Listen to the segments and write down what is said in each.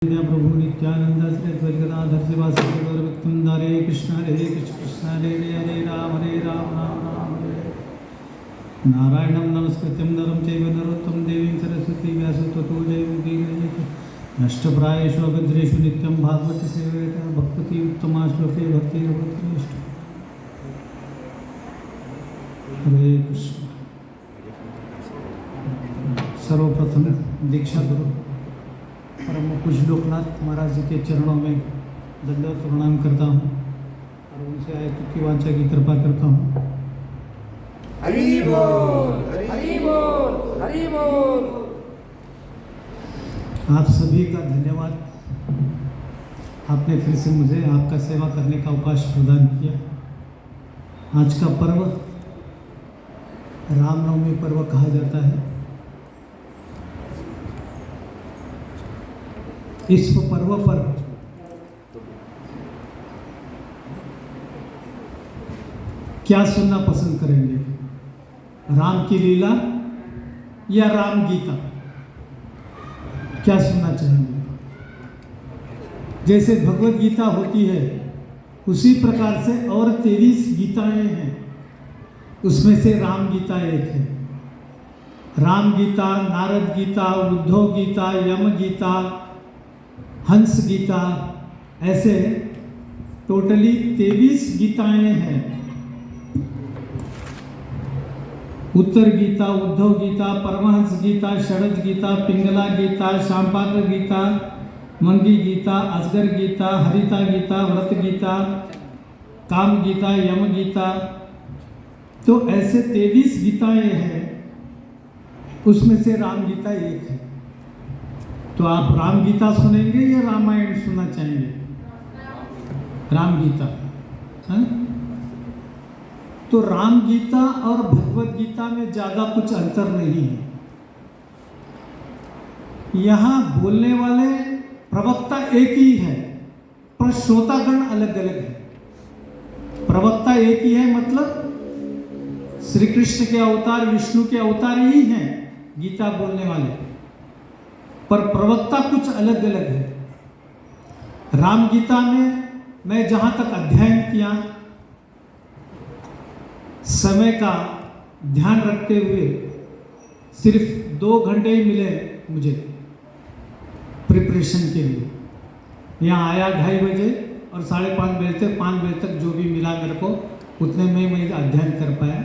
प्रभु नित्यानंद श्री द्वैतगदाधर शिवासादि गौरभक्तवृंद हरे कृष्ण कृष्ण हरे हरे राम राम राम हरे नारायणं नमस्कृत्यं नरं चैव नरोत्तमं देवीं सरस्वती व्यासं ततो जयमुदीरये नष्टप्रायेषु अभद्रेषु नित्यं भागवत सेवयता भक्ति उत्तमा श्लोके भक्तिर्भवति हरे कृष्ण। सर्वप्रथम दीक्षा गुरु परम पूज्य लोकनाथ महाराज जी के चरणों में दंडवत प्रणाम करता हूँ और उनसे आए तुक की वांछा की कृपा करता हूँ। हरि बोल, हरि बोल, हरि बोल। आप सभी का धन्यवाद, आपने फिर से मुझे आपका सेवा करने का अवकाश प्रदान किया। आज का पर्व रामनवमी पर्व कहा जाता है। इस पर्व पर क्या सुनना पसंद करेंगे, राम की लीला या राम गीता? क्या सुनना चाहेंगे? जैसे भगवत गीता होती है उसी प्रकार से और 23 गीताएं हैं, उसमें से राम गीता एक है। राम गीता, नारद गीता, उद्धव गीता, यम गीता, हंस गीता, ऐसे टोटली 23 गीताएं हैं। उत्तर गीता, उद्धव गीता, परमहंस गीता, षडज गीता, पिंगला गीता, शांपाकर गीता, मंगी गीता, असगर गीता, हरिता गीता, व्रत गीता, काम गीता, यम गीता, तो ऐसे 23 गीताएं हैं, उसमें से राम गीता एक है। तो आप राम गीता सुनेंगे या रामायण सुनना चाहेंगे? राम गीता है? तो राम गीता और भगवत गीता में ज़्यादा कुछ अंतर नहीं है। यहाँ बोलने वाले प्रवक्ता एक ही है, पर श्रोतागण अलग अलग है। प्रवक्ता एक ही है, मतलब श्री कृष्ण के अवतार, विष्णु के अवतार ही हैं गीता बोलने वाले, पर प्रवक्ता कुछ अलग अलग है। राम गीता में मैं जहाँ तक अध्ययन किया, समय का ध्यान रखते हुए सिर्फ 2 घंटे ही मिले मुझे प्रिपरेशन के लिए। यहाँ आया 2:30 बजे और 5:30 बजे तक 5 बजे तक जो भी मिला मेरे को उतने में मैं अध्ययन कर पाया।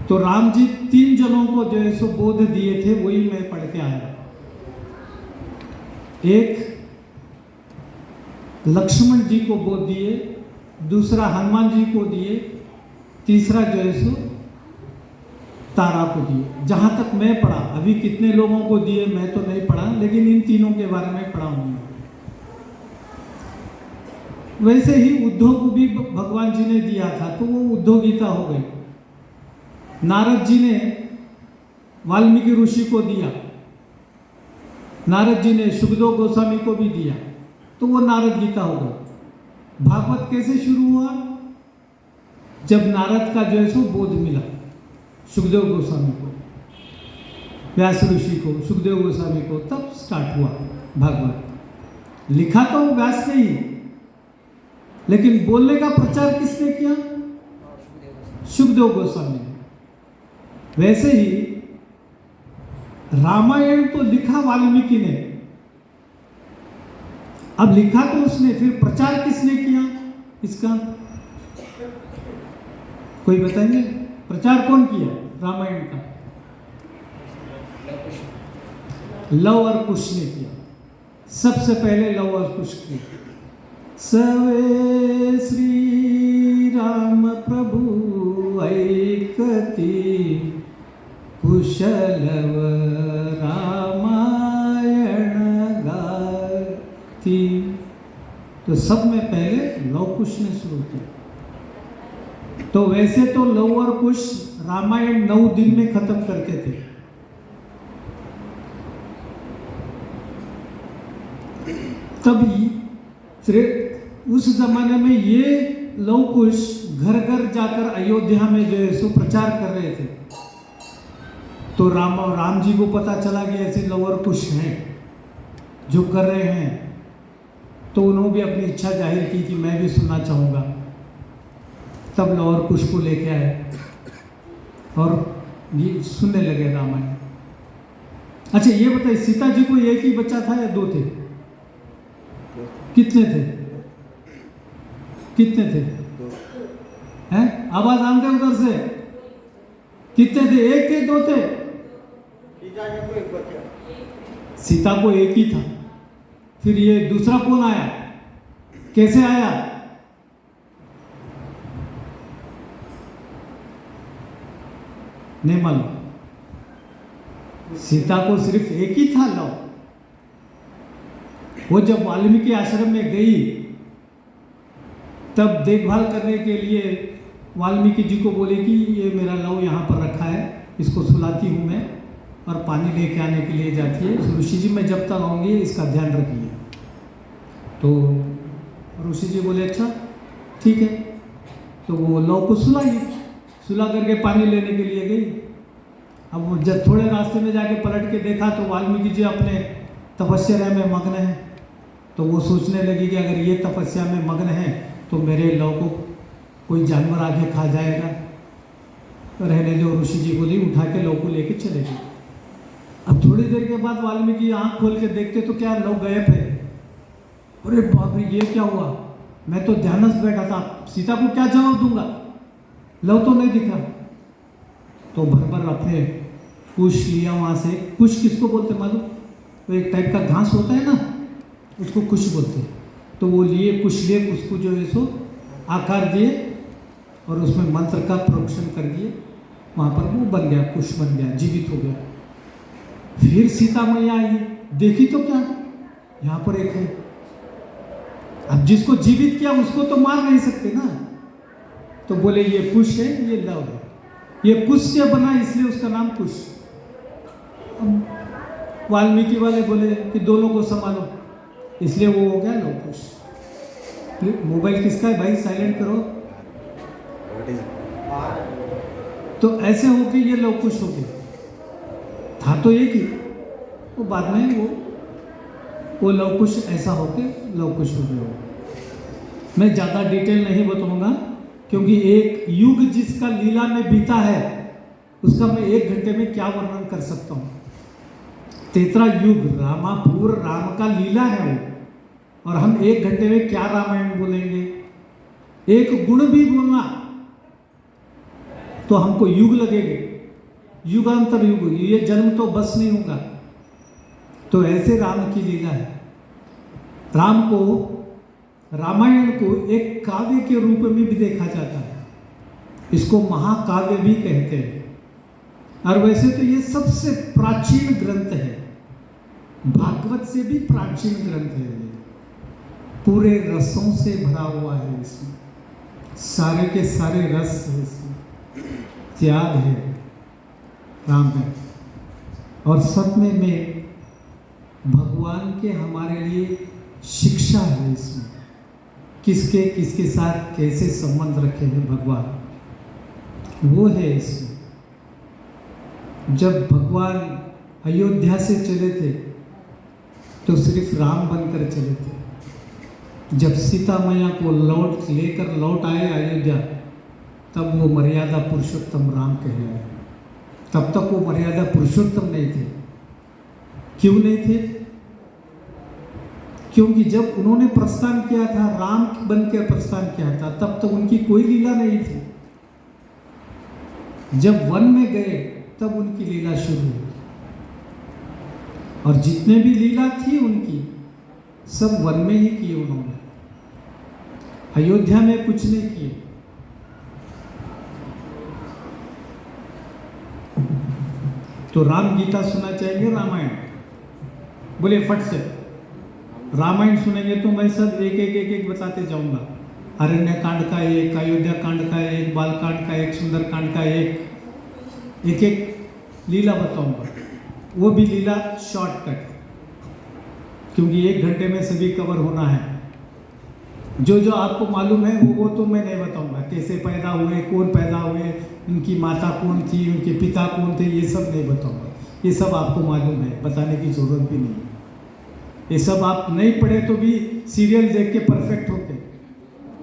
तो राम जी 3 जनों को जो है सो बोध दिए थे, वही मैं पढ़ के आया। एक लक्ष्मण जी को बोध दिए, दूसरा हनुमान जी को दिए, तीसरा जो है सो तारा को दिए। जहां तक मैं पढ़ा, अभी कितने लोगों को दिए मैं तो नहीं पढ़ा, लेकिन इन तीनों के बारे में पढ़ा हूं। वैसे ही उद्धव को भी भगवान जी ने दिया था, तो वो उद्धव गीता हो गई। नारद जी ने वाल्मीकि ऋषि को दिया, नारद जी ने सुखदेव गोस्वामी को भी दिया, तो वो नारद गीता हो गई। भागवत कैसे शुरू हुआ? जब नारद का जो है सो बोध मिला सुखदेव गोस्वामी को, व्यास ऋषि को, सुखदेव गोस्वामी को, तब स्टार्ट हुआ भागवत। लिखा तो व्यास ने ही, लेकिन बोलने का प्रचार किसने किया? सुखदेव गोस्वामी ने। वैसे ही रामायण तो लिखा वाल्मीकि ने, अब लिखा तो उसने, फिर प्रचार किसने किया इसका? कोई बताएंगे? प्रचार कौन किया रामायण का? लव और कुश ने किया। सबसे पहले लव और कुश किया। सवे श्री राम प्रभु ऐकती, कुशलव रामायण गाती। तो सब में पहले लव कुश ने शुरू किया। तो वैसे तो लव और कुश रामायण 9 दिन में खत्म करते थे, तभी उस जमाने में ये लव कुश घर घर जाकर अयोध्या में जो है सो प्रचार कर रहे थे। तो राम जी को पता चला कि ऐसे लव और कुश हैं, जो कर रहे हैं, तो उन्होंने भी अपनी इच्छा जाहिर की कि मैं भी सुनना चाहूँगा। तब लौर कुश को लेके आए और ये सुनने लगे रामायण। अच्छा ये बताइए, सीता जी को एक ही बच्चा था या 2 थे? कितने थे? कितने थे? हैं? आवाज आते उधर से? कितने थे? 1 थे, 2 थे? सीता को एक ही था। फिर ये दूसरा कौन आया? कैसे आया? नहीं मालूम। सीता को सिर्फ एक ही था लव। वो जब वाल्मीकि आश्रम में गई तब देखभाल करने के लिए वाल्मीकि जी को बोले कि ये मेरा लव यहाँ पर रखा है, इसको सुलाती हूँ मैं और पानी लेके आने के लिए जाती है। ऋषि जी मैं जब तक आऊँगी इसका ध्यान रखिए। तो ऋषि जी बोले अच्छा ठीक है। तो वो लव को सुला करके पानी लेने के लिए गई। अब वो जब थोड़े रास्ते में जाके पलट के देखा तो वाल्मीकि जी अपने तपस्या में मग्न हैं। तो वो सोचने लगी कि अगर ये तपस्या में मग्न है तो मेरे लव को कोई जानवर आके खा जाएगा। तो रहने जो, ऋषि जी बोली उठा के लव को लेके चले गए। अब थोड़ी देर के बाद वाल्मीकि आँख खोल के देखते तो क्या लव गए थे। अरे बाप रे ये क्या हुआ, मैं तो ध्यानस्थ बैठा था, सीता को क्या जवाब दूंगा, लव तो नहीं दिखा। तो भर अपने कुश लिया वहाँ से। कुश किसको बोलते मालूम? तो एक टाइप का घास होता है ना, उसको कुश बोलते हैं। तो वो लिए कुश लिए, उसको जो है सो आकार दिए और उसमें मंत्र का प्रोक्षण कर दिए। वहाँ पर वो बन गया, कुश बन गया, जीवित हो गया। फिर सीता मैया आई, देखी तो क्या यहाँ पर एक है। अब जिसको जीवित किया उसको तो मार नहीं सकते ना। तो बोले ये कुश है, ये लव है, ये कुश से बना इसलिए उसका नाम कुश। वाल्मीकि वाले बोले कि दोनों को संभालो, इसलिए वो हो गया लव कुश। मोबाइल किसका है भाई, साइलेंट करो। तो ऐसे होके ये लव कुश हो गया। था तो एक ही, वो बाद में वो लव कुश ऐसा होके लव कुश हो गया। मैं ज़्यादा डिटेल नहीं बताऊंगा क्योंकि एक युग जिसका लीला में बीता है उसका मैं 1 घंटे में क्या वर्णन कर सकता हूँ। 13 युग रामापुर राम का लीला है वो, और हम 1 घंटे में क्या रामायण बोलेंगे। एक गुण भी बोलना तो हमको युग लगेंगे, युगांतर युग, ये जन्म तो बस नहीं होगा। तो ऐसे राम की लीला है। राम को, रामायण को एक काव्य के रूप में भी देखा जाता है, इसको महाकाव्य भी कहते हैं। और वैसे तो ये सबसे प्राचीन ग्रंथ है, भागवत से भी प्राचीन ग्रंथ है। ये पूरे रसों से भरा हुआ है, इसमें सारे के सारे रस है, इसमें त्याग है राम में। और सब में भगवान के हमारे लिए शिक्षा है इसमें, किसके किसके साथ कैसे संबंध रखे हैं भगवान, वो है इसमें। जब भगवान अयोध्या से चले थे तो सिर्फ राम बनकर चले थे। जब सीता मैया को लेकर लौट आए अयोध्या, तब वो मर्यादा पुरुषोत्तम राम कहलाए। तब तक वो मर्यादा पुरुषोत्तम नहीं थे। क्यों नहीं थे? क्योंकि जब उन्होंने प्रस्थान किया था, राम बनकर प्रस्थान किया था, तब तक उनकी कोई लीला नहीं थी। जब वन में गए तब उनकी लीला शुरू हुई। और जितने भी लीला थी उनकी सब वन में ही किए उन्होंने, अयोध्या में कुछ नहीं किए। तो राम गीता सुनना चाहिए, रामायण बोले फट से। रामायण सुनेंगे तो मैं सब एक बताते जाऊंगा। अरण्य कांड का एक, अयोध्या कांड का एक, बाल कांड का एक, सुंदर कांड का एक लीला बताऊंगा। वो भी लीला शॉर्टकट, क्योंकि 1 घंटे में सभी कवर होना है। जो जो आपको मालूम है वो तो मैं नहीं बताऊंगा। कैसे पैदा हुए, कौन पैदा हुए, उनकी माता कौन थी, उनके पिता कौन थे, ये सब नहीं बताऊंगा। ये सब आपको मालूम है, बताने की जरूरत भी नहीं है। ये सब आप नहीं पढ़े तो भी सीरियल देख के परफेक्ट होते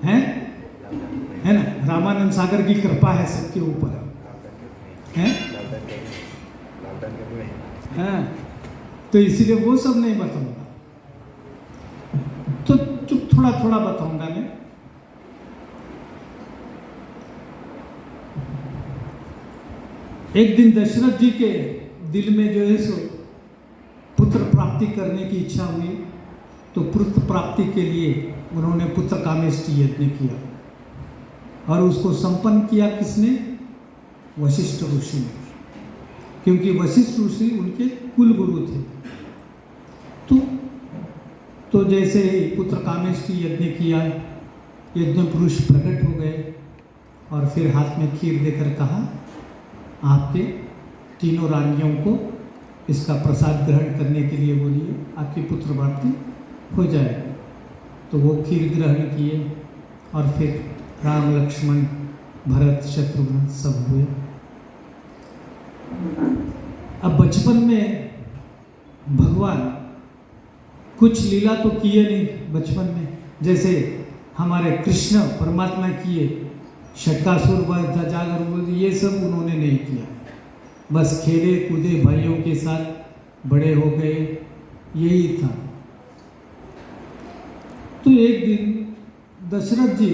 हैं, है ना। रामानंद सागर की कृपा है सबके ऊपर, है। हाँ, तो इसीलिए वो सब नहीं बताऊंगा, तो थोड़ा थोड़ा बताऊंगा मैं। एक दिन दशरथ जी के दिल में जो है सो पुत्र प्राप्ति करने की इच्छा हुई, तो पुत्र प्राप्ति के लिए उन्होंने पुत्र कामेष्टि यज्ञ किया, और उसको संपन्न किया किसने? वशिष्ठ ऋषि ने, क्योंकि वशिष्ठ ऋषि उनके कुल गुरु थे। तो जैसे ही पुत्र कामेष्टि यज्ञ किया, यज्ञ पुरुष प्रकट हो गए और फिर हाथ में खीर देकर कहा, आपके तीनों रानियों को इसका प्रसाद ग्रहण करने के लिए बोलिए, आपकी पुत्र प्राप्ति हो जाएगी। तो वो खीर ग्रहण किए और फिर राम लक्ष्मण भरत शत्रुघ्न सब हुए। अब बचपन में भगवान कुछ लीला तो किए नहीं बचपन में, जैसे हमारे कृष्ण परमात्मा किए, षटकासुर वध, जागर वध, ये सब उन्होंने नहीं किया, बस खेले कूदे भाइयों के साथ बड़े हो गए, यही था। तो एक दिन दशरथ जी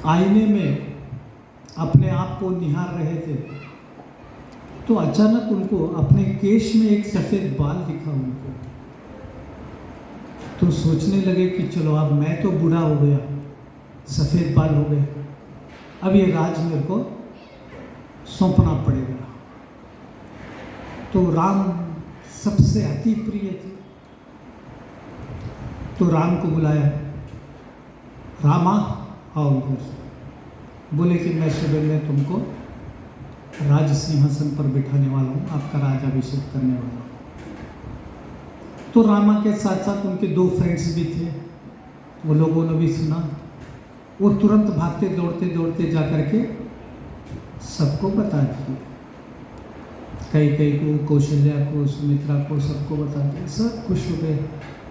आईने में अपने आप को निहार रहे थे, तो अचानक उनको अपने केश में एक सफ़ेद बाल दिखा उनको। तो सोचने लगे कि चलो अब मैं तो बूढ़ा हो गया, सफ़ेद बाल हो गए, अब ये राज मेरे को सौंपना पड़ेगा। तो राम सबसे अति प्रिय थे, तो राम को बुलाया, रामा आओ इधर। बोले कि मैं सुबह में तुमको राज सिंहासन पर बिठाने वाला हूँ, आपका राजाभिषेक करने वाला हूँ। तो रामा के साथ साथ उनके 2 फ्रेंड्स भी थे, वो लोगों ने भी सुना। वो तुरंत भागते दौड़ते दौड़ते जा कर के सबको बता दिए, कई को, कौशल्या को, सुमित्रा को, सबको बता दिया। सब खुश हो गए,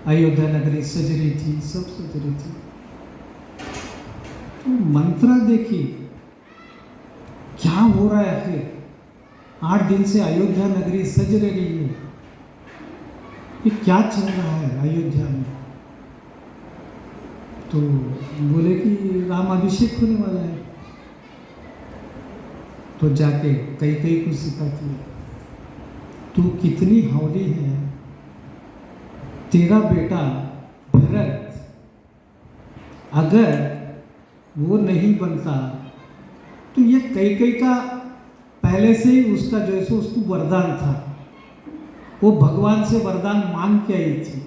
अयोध्या नगरी सज रही थी, सब सज रही थी। तो मंत्रा देखी क्या हो रहा है, आखिर 8 दिन से अयोध्या नगरी सज रही है, ये क्या चल रहा है अयोध्या में। तो बोले कि राम अभिषेक होने वाला है। तो जाके कई को सिखाती है, तू कितनी हौली है, तेरा बेटा भरत अगर वो नहीं बनता तो ये कई का पहले से ही उसका जो है सो उसको वरदान था, वो भगवान से वरदान मांग के आई थी।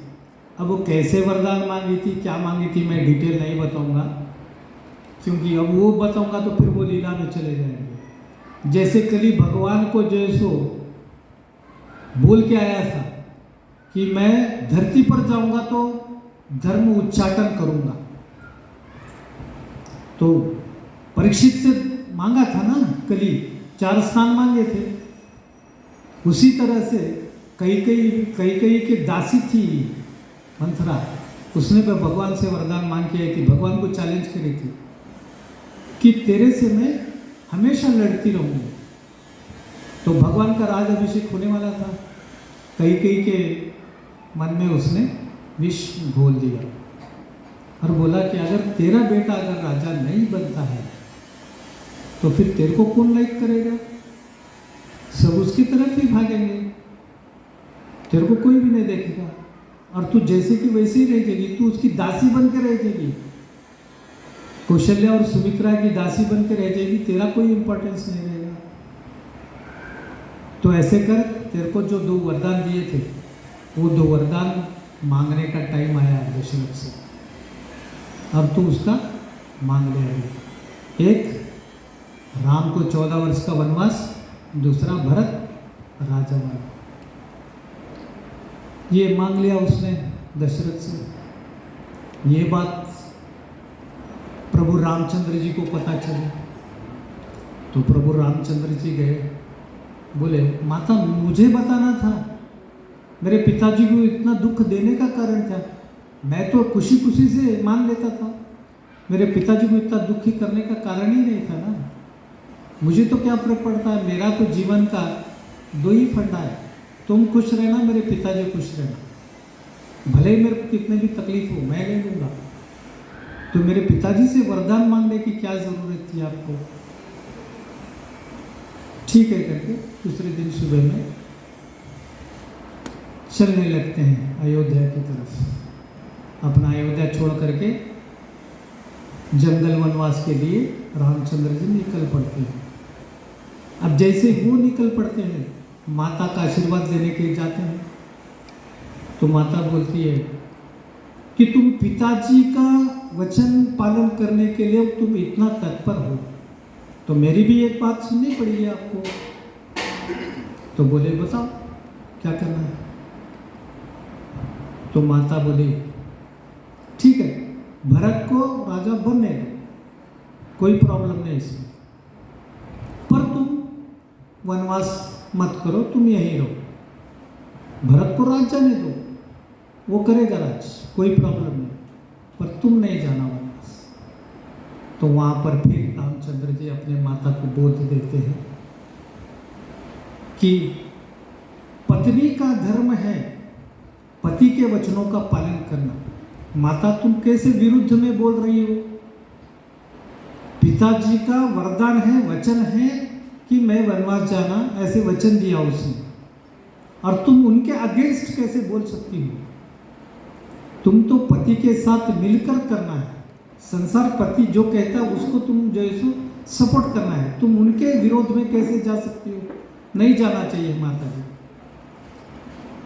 अब वो कैसे वरदान मांगी थी, क्या मांगी थी, मैं डिटेल नहीं बताऊंगा, क्योंकि अब वो बताऊंगा तो फिर वो लीला में चले जाएंगे। जैसे कली भगवान को जो है सो बोल के आया था कि मैं धरती पर जाऊंगा तो धर्म उच्चाटन करूंगा, तो परीक्षित से मांगा था ना, कली 4 स्थान मांगे थे। उसी तरह से कई के दासी थी मंथरा, उसने भी भगवान से वरदान मांग के आई थी, भगवान को चैलेंज करी थी कि तेरे से मैं हमेशा लड़ती रहूंगी। तो भगवान का राज अभिषेक होने वाला था, कई के मन में उसने विष घोल दिया और बोला कि अगर तेरा बेटा अगर राजा नहीं बनता है तो फिर तेरे को कौन लाइक करेगा, सब उसकी तरफ ही भागेंगे, तेरे को कोई भी नहीं देखेगा, और तू जैसे कि वैसे ही रह जाएगी, तू उसकी दासी बन के रह जाएगी, कौशल्या और सुमित्रा की दासी बन के रह जाएगी, तेरा कोई इंपॉर्टेंस नहीं रहेगा। तो ऐसे कर, तेरे को जो 2 वरदान दिए थे वो 2 वरदान मांगने का टाइम आया दशरथ से, अब तो उसका मांग ले। एक राम को 14 वर्ष का वनवास, दूसरा भरत राजा बना, ये मांग लिया उसने दशरथ से। ये बात प्रभु रामचंद्र जी को पता चली, तो प्रभु रामचंद्र जी गए, बोले माता मुझे बताना था, मेरे पिताजी को इतना दुख देने का कारण क्या? मैं तो खुशी खुशी से मान लेता था। मेरे पिताजी को इतना दुखी करने का कारण ही नहीं था ना। मुझे तो क्या फर्क पड़ता है? मेरा तो जीवन का दो ही फंडा है, तुम खुश रहना, मेरे पिताजी खुश रहना। भले ही मेरे को कितने भी तकलीफ हो मैं ले लूँगा। तो मेरे पिताजी से वरदान मांगने की क्या ज़रूरत थी आपको? ठीक है करके दूसरे दिन सुबह में चलने लगते हैं अयोध्या की तरफ। अपना अयोध्या छोड़ करके जंगल वनवास के लिए रामचंद्र जी निकल पड़ते हैं। अब जैसे वो निकल पड़ते हैं, माता का आशीर्वाद लेने के लिए जाते हैं, तो माता बोलती है कि तुम पिताजी का वचन पालन करने के लिए तुम इतना तत्पर हो, तो मेरी भी एक बात सुननी पड़ेगी आपको। तो बोले बताओ क्या करना है? तो माता बोली ठीक है, भरत को राजा बनने दो, कोई प्रॉब्लम नहीं इसमें, पर तुम वनवास मत करो, तुम यहीं रहो। भरत को राज जाने दो, वो करेगा राज, कोई प्रॉब्लम नहीं, पर तुम नहीं जाना वनवास। तो वहाँ पर फिर रामचंद्र जी अपने माता को बोध देते हैं कि पत्नी का धर्म है पति के वचनों का पालन करना। माता तुम कैसे विरुद्ध में बोल रही हो? पिताजी का वरदान है, वचन है कि मैं वनवास जाना, ऐसे वचन दिया उसने, और तुम उनके अगेंस्ट कैसे बोल सकती हो? तुम तो पति के साथ मिलकर करना है, संसार पति जो कहता है उसको तुम जो है सपोर्ट करना है, तुम उनके विरोध में कैसे जा सकती हो? नहीं जाना चाहिए माता जी,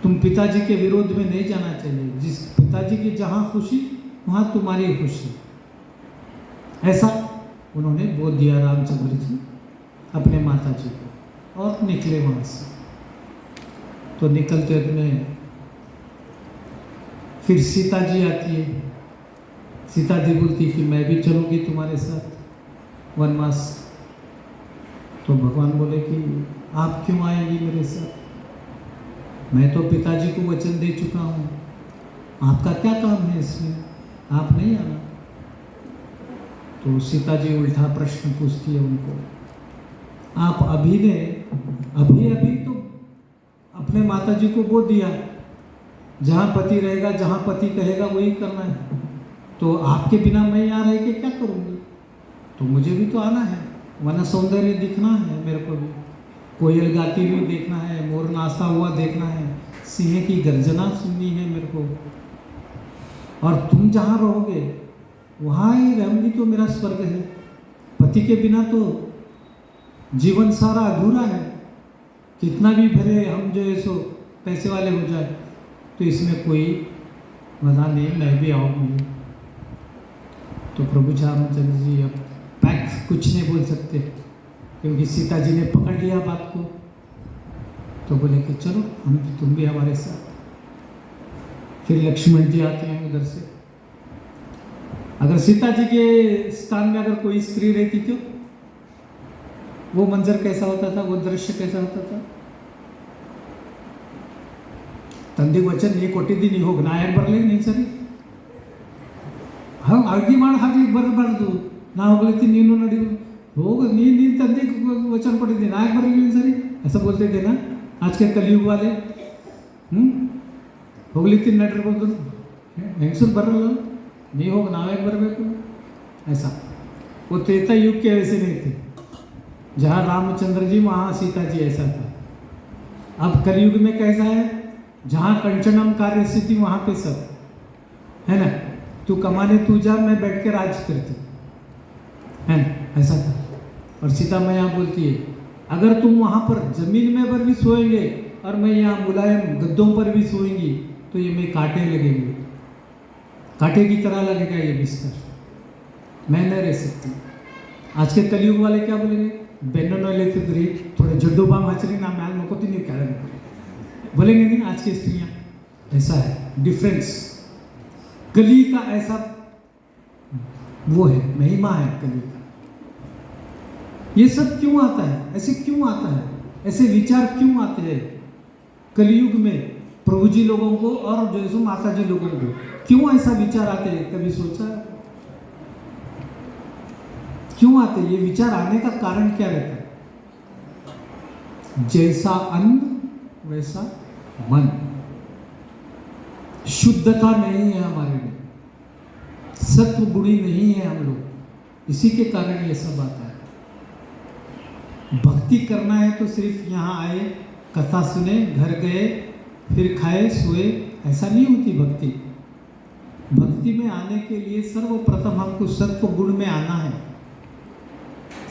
तुम पिताजी के विरोध में नहीं जाना चाहिए। जिस पिताजी की जहाँ खुशी वहाँ तुम्हारी खुशी, ऐसा उन्होंने बोल दिया रामचंद्र जी अपने माता जी को, और निकले वहाँ से। तो निकलते में फिर सीता जी आती है। सीता जी बोलती कि मैं भी चलूँगी तुम्हारे साथ वनवास। तो भगवान बोले कि आप क्यों आएंगी मेरे साथ? मैं तो पिताजी को वचन दे चुका हूँ, आपका क्या काम है इसमें? आप नहीं आना। तो सीता जी उल्टा प्रश्न पूछती है उनको, आप अभी तो अपने माता जी को बोल दिया, जहाँ पति रहेगा, जहाँ पति कहेगा वही करना है, तो आपके बिना मैं यहाँ रह के क्या करूँगी? तो मुझे भी तो आना है, वन सौंदर्य दिखना है मेरे को भी, कोयल गाती हुई देखना है, मोर नाचता हुआ देखना है, सिंह की गर्जना सुननी है मेरे को। और तुम जहाँ रहोगे वहाँ ही रहूँगी तो मेरा स्वर्ग है। पति के बिना तो जीवन सारा अधूरा है। कितना भी भले हम जो है सो पैसे वाले हो जाए, तो इसमें कोई मज़ा नहीं, मैं भी आऊँगी। तो प्रभु रामचंद्र जी अब पैक कुछ नहीं बोल सकते, क्योंकि सीता जी ने पकड़ लिया बात को। तो बोले कि चलो तुम भी हमारे साथ। फिर लक्ष्मण जी आते हैं उधर से। अगर सीता जी के स्थान में अगर कोई स्त्री रहती तो वो मंजर कैसा होता था, वो दृश्य कैसा होता था? ತಂದೆ ವಚನ ನೀ ಕೊಟ್ಟಿದ್ದೀನಿ, ಹೋಗಿ ನಾ ಯಾಕೆ ಬರಲಿ ನೀನು ಸರಿ? ಅಡುಗೆ ಮಾಡಿ ಹಾಕ್ಲಿಕ್ಕೆ ಬರಬಾರ್ದು, ನಾ ಹೋಗ್ಲಿಕ್ಕೆ ನೀನು ನಡಿ, ಹೋಗ ನೀನು ತಂದೆಗೆ वचन ಕೊಟ್ಟಿದ್ದೀನಿ, ನಾ ಯಾಕೆ ಬರಲಿ ನೀನು ಸರಿ? ऐसा बोलते थे ना आज के कलयुग वाले। ಹೋಗ್ಲಿಕ್ಕೆ ನಡಿರ್ಬೋದು, ಹೆಂಗಸರು ಬರಲ್ಲ, ನೀ ಹೋಗಿ ನಾವ್ಯಾಕೆ ಬರಬೇಕು? ऐसा वो त्रेता युग के वैसे नहीं थे, जहाँ रामचंद्र जी वहाँ सीता जी, ऐसा था। अब कलयुग में कैसा है, जहाँ कंचनम कार्य सिद्धि वहाँ पे सब है ना, तू कमाने तू जा, मैं बैठ के राज करती है ना, ऐसा था। और सीता मैया बोलती है अगर तुम वहाँ पर जमीन में पर भी सोएंगे और मैं यहाँ मुलायम गद्दों पर भी सोएंगी, तो ये मैं कांटे लगेंगे, कांटे की तरह लगेगा ये बिस्तर, मैं नहीं रह सकती। आज के कलयुग वाले क्या बोलेंगे, बेनो न लेते थोड़े जड्डू बाम हचरी ना मैल मकोती नहीं क्या बोलेंगे नहीं आज की स्त्रियाँ। ऐसा है डिफरेंस, कली का ऐसा वो है, महिमा है कली का। ये सब क्यों आता है, ऐसे क्यों आता है, ऐसे विचार क्यों आते हैं कलयुग में? प्रभु जी लोगों को और जो है माता जी लोगों को। क्यों ऐसा विचार आते हैं, कभी सोचा? क्यों आते? ये विचार आने का कारण क्या रहता है? जैसा अन्न वैसा मन। शुद्धता नहीं है हमारे में, सत्व गुणी नहीं है हम लोग, इसी के कारण ये सब आता है। भक्ति करना है तो सिर्फ यहाँ आए, कथा सुने, घर गए, फिर खाए सोए, ऐसा नहीं होती भक्ति। भक्ति में आने के लिए सर्वप्रथम हमको सत्व गुण में आना है।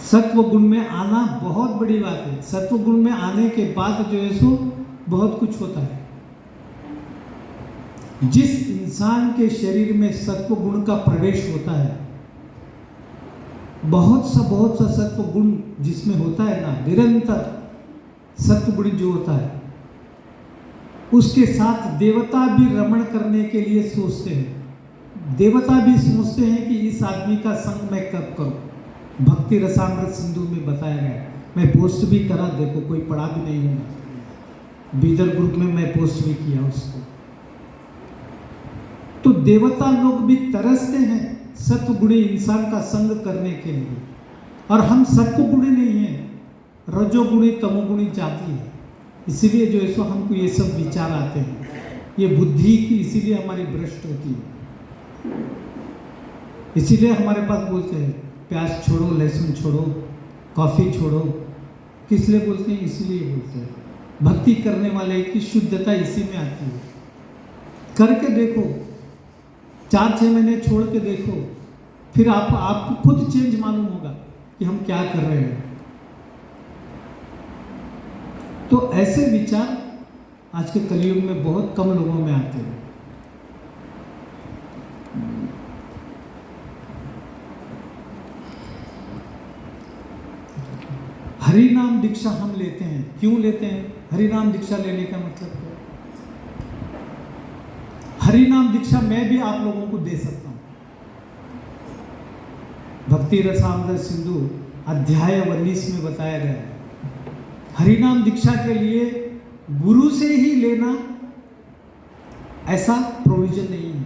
सत्व गुण में आना बहुत बड़ी बात है। सत्व गुण में आने के बाद जो है सो बहुत कुछ होता है। जिस इंसान के शरीर में सत्व गुण का प्रवेश होता है, बहुत सा सत्व गुण जिसमें होता है ना, निरंतर सत्व गुण जो होता है, उसके साथ देवता भी रमण करने के लिए सोचते हैं। देवता भी सोचते हैं कि इस आदमी का संग मैं कब करूं। भक्ति रसामृत सिंधु में बताया गया। मैं पोस्ट भी करा, देखो कोई पढ़ा भी नहीं है। बीदर ग्रुप में मैं पोस्ट भी किया उसको। तो देवता लोग भी तरसते हैं सत्वगुणी इंसान का संग करने के लिए, और हम सत्वगुणी नहीं हैं, रजोगुणी तमोगुणी जाति है। इसीलिए जो है सो हमको ये सब विचार आते हैं। ये बुद्धि की इसीलिए हमारी भ्रष्ट होती है। इसीलिए हमारे पास बोलते हैं प्याज छोड़ो, लहसुन छोड़ो, कॉफ़ी छोड़ो। किस लिए बोलते हैं? इसीलिए बोलते हैं। भक्ति करने वाले की शुद्धता इसी में आती है। करके देखो, 4-6 महीने छोड़ के देखो, फिर आपको खुद चेंज मालूम होगा कि हम क्या कर रहे हैं। तो ऐसे विचार आज के कलयुग में बहुत कम लोगों में आते हैं। हरि नाम दीक्षा हम लेते हैं। क्यों लेते हैं? हरि नाम दीक्षा लेने का मतलब क्या है? हरि नाम दीक्षा मैं भी आप लोगों को दे सकता हूं। भक्ति रसामृत सिंधु अध्याय 19 में बताया गया है। हरि नाम दीक्षा के लिए गुरु से ही लेना ऐसा प्रोविजन नहीं है,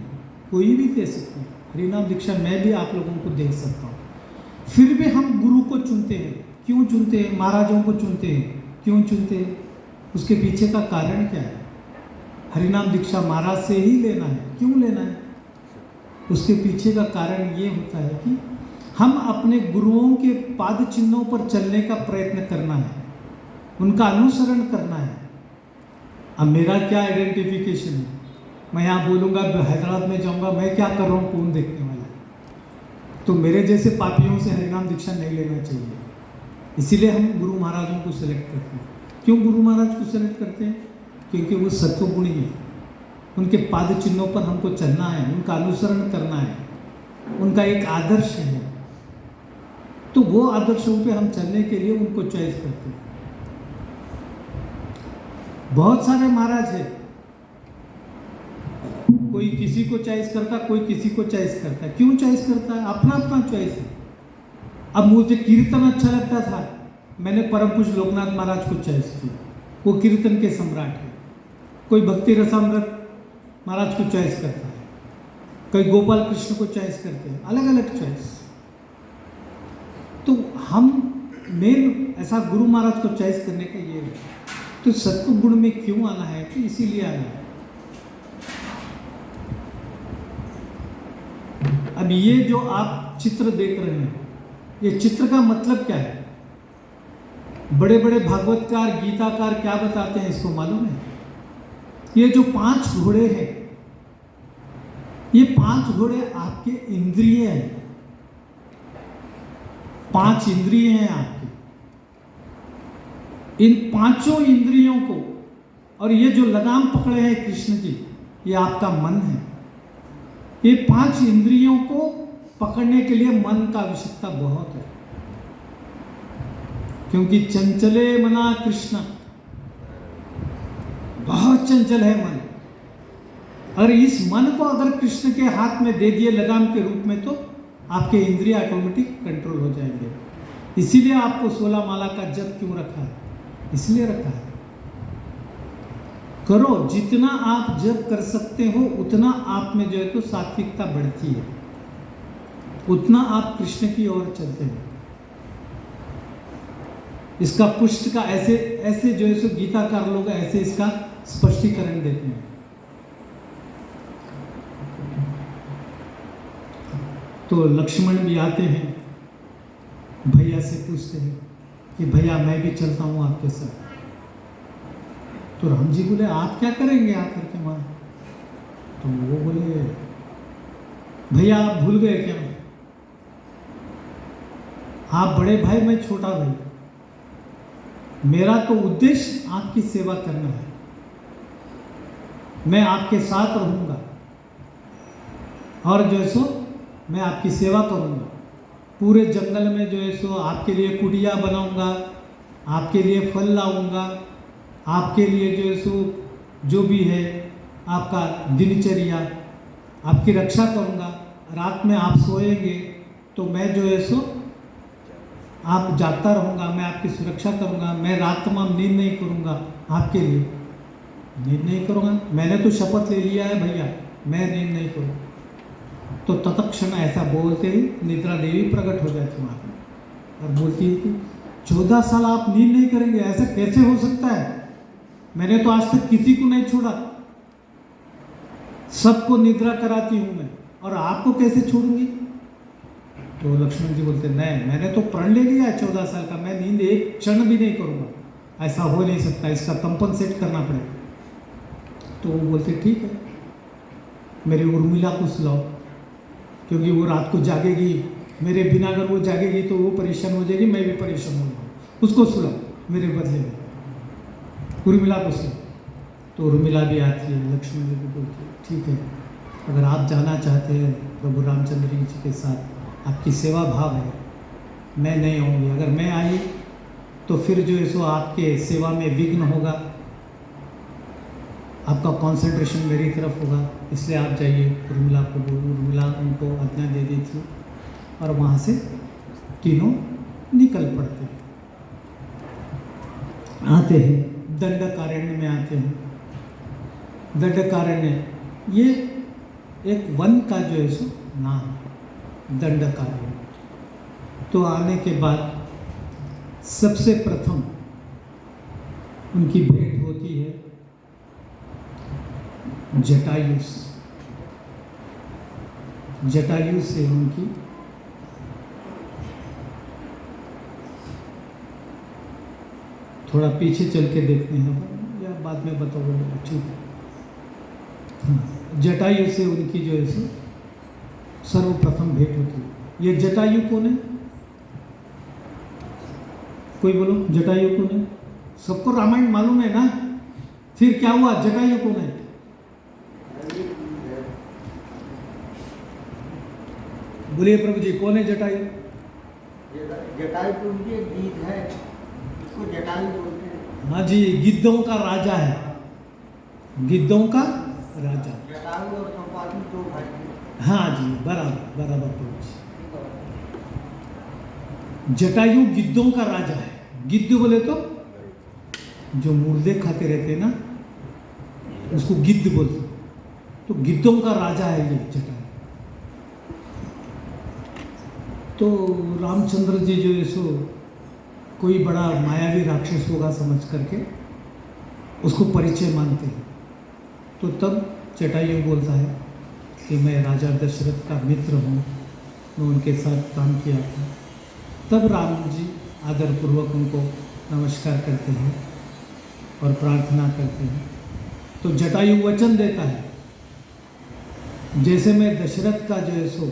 कोई भी दे सकते हैं। हरि नाम दीक्षा मैं भी आप लोगों को दे सकता हूँ। फिर भी हम गुरु को चुनते हैं। क्यों चुनते हैं? महाराजों को चुनते हैं। क्यों चुनते हैं? उसके पीछे का कारण क्या है? हरिनाम दीक्षा महाराज से ही लेना है। क्यों लेना है? उसके पीछे का कारण ये होता है कि हम अपने गुरुओं के पाद चिन्हों पर चलने का प्रयत्न करना है, उनका अनुसरण करना है। अब मेरा क्या आइडेंटिफिकेशन है? मैं यहाँ बोलूँगा, हैदराबाद में जाऊँगा, मैं क्या कर रहा हूँ कौन देखने वाला है? तो मेरे जैसे पापियों से हरिनाम दीक्षा नहीं लेना चाहिए। इसीलिए हम गुरु महाराजों को सेलेक्ट करते हैं। क्यों गुरु महाराज को सेलेक्ट करते हैं? क्योंकि वो सत्वगुणी है। उनके पाद चिन्हों पर हमको चलना है, उनका अनुसरण करना है, उनका एक आदर्श है। तो वो आदर्शों पे हम चलने के लिए उनको चॉइस करते हैं। बहुत सारे महाराज है, कोई किसी को चॉइस करता, कोई किसी को चॉइस करता है। क्यों चॉइस करता है? अपना अपना चॉइस है। अब मुझे कीर्तन अच्छा लगता था, मैंने परम पूज्य लोकनाथ महाराज को चॉइस किया, वो कीर्तन के सम्राट है। कोई भक्ति रसामृत महाराज को चॉइस करता है, कोई गोपाल कृष्ण को चॉइस करते हैं, अलग अलग चॉइस। तो हम मेन ऐसा गुरु महाराज को चॉइस करने का ये है। तो सत्व गुण में क्यों आना है? तो इसीलिए आना है। अब ये जो आप चित्र देख रहे हैं, ये चित्र का मतलब क्या है? बड़े बड़े भागवतकार, गीताकार क्या बताते हैं इसको मालूम है? ये जो 5 घोड़े हैं, ये 5 घोड़े आपके इंद्रिय हैं। 5 इंद्रिय हैं आपके। इन 5 इंद्रियों को, और ये जो लगाम पकड़े हैं कृष्ण जी, ये आपका मन है। ये 5 इंद्रियों को पकड़ने के लिए मन का आवश्यकता बहुत है, क्योंकि चंचले मना कृष्ण, बहुत चंचल है मन। और इस मन को अगर कृष्ण के हाथ में दे दिए लगाम के रूप में, तो आपके इंद्रिय ऑटोमेटिक कंट्रोल हो जाएंगे। इसीलिए आपको 16 माला का जप क्यों रखा है? इसलिए रखा है। करो, जितना आप जब कर सकते हो उतना आप में जो है तो सात्विकता बढ़ती है, उतना आप कृष्ण की ओर चलते हैं। इसका पुष्ट का ऐसे ऐसे जो है सो गीताकार लोग ऐसे इसका स्पष्टीकरण देते हैं। तो लक्ष्मण भी आते हैं, भैया से पूछते हैं कि भैया मैं भी चलता हूँ आपके साथ। तो राम जी बोले आप क्या करेंगे आकर के वहाँ? तो वो बोले भैया आप भूल गए क्या, आप बड़े भाई मैं छोटा भाई, मेरा तो उद्देश्य आपकी सेवा करना है, मैं आपके साथ रहूँगा और जो है सो मैं आपकी सेवा करूँगा, पूरे जंगल में जो है सो आपके लिए कुटिया बनाऊँगा, आपके लिए फल लाऊँगा, आपके लिए जो है सो जो भी है आपका दिनचर्या आपकी रक्षा करूँगा। रात में आप सोएंगे तो मैं जो है सो आप जागता रहूँगा, मैं आपकी सुरक्षा करूँगा, मैं रात तमाम नींद नहीं करूँगा, आपके लिए नींद नहीं करूँगा, मैंने तो शपथ ले लिया है भैया मैं नींद नहीं करूँ। तो तत्क्षण ऐसा बोलते ही निद्रा देवी प्रकट हो जाती वहाँ पर और बोलती है कि 14 साल आप नींद नहीं करेंगे, ऐसा कैसे हो सकता है? मैंने तो आज तक किसी को नहीं छोड़ा, सबको निद्रा कराती हूँ मैं, और आपको कैसे छोड़ूंगी? तो लक्ष्मण जी बोलते नहीं, मैंने तो प्रण ले लिया है 14 साल का, मैं नींद एक क्षण भी नहीं करूँगा, ऐसा हो नहीं सकता, इसका कंपनसेट करना पड़ेगा। तो वो बोलते ठीक है, मेरी उर्मिला को सुलाओ, क्योंकि वो रात को जागेगी, मेरे बिना अगर वो जागेगी तो वो परेशान हो जाएगी, मैं भी परेशान हो जाऊँ, उसको सुलाओ मेरे बदले में, उर्मिला को सुलाओ। तो उर्मिला भी आती है, लक्ष्मण जी को बोलती है ठीक है, अगर आप जाना चाहते हैं प्रभु रामचंद्र जी के साथ, आपकी सेवा भाव है, मैं नहीं आऊँगी, अगर मैं आई तो फिर जो है सो आपके सेवा में विघ्न होगा, आपका कंसंट्रेशन मेरी तरफ होगा, इसलिए आप जाइए। उर्मिला को उर्मिला उनको आज्ञा दे दी थी और वहाँ से तीनों निकल पड़ते हैं, आते हैं दंडकारण्य में आते हैं। दंडकारण्य ये एक वन का जो है सो नाम है, दंडकारण्य। तो आने के बाद सबसे प्रथम उनकी भेंट होती है जटायु से। जटायु से उनकी थोड़ा पीछे चल के देखते हैं या बाद में बताओगे, ठीक है। हाँ, जटायु से उनकी जो है सो सर्वप्रथम भेंट होती है। ये जटायु कौन है? कोई बोलो जटायु कौन है? सबको रामायण मालूम है ना, फिर क्या हुआ? जटायु कौन है? बोलिए प्रभु जी, कौन है जटायु? जटायु तो उनकी एक गीत है, इसको जटायु बोलते हैं। हाँ जी, गिद्धों का राजा है, गिद्धों का राजा। जटायु और संपाति दो भाई। हाँ जी, बराबर बराबर प्रभु जी। जटायु गिद्धों का राजा है। गिद्ध बोले तो जो मुर्दे खाते रहते हैं ना, उसको गिद्ध बोलते। तो गिद्धों का राजा है ये जटायु। तो रामचंद्र जी जो है सो कोई बड़ा मायावी राक्षस होगा समझ करके उसको परिचय मांगते हैं। तो तब जटायु बोलता है कि मैं राजा दशरथ का मित्र हूँ, मैं उनके साथ काम किया था। तब राम जी आदरपूर्वक उनको नमस्कार करते हैं और प्रार्थना करते हैं। तो जटायु वचन देता है, जैसे मैं दशरथ का जो है सो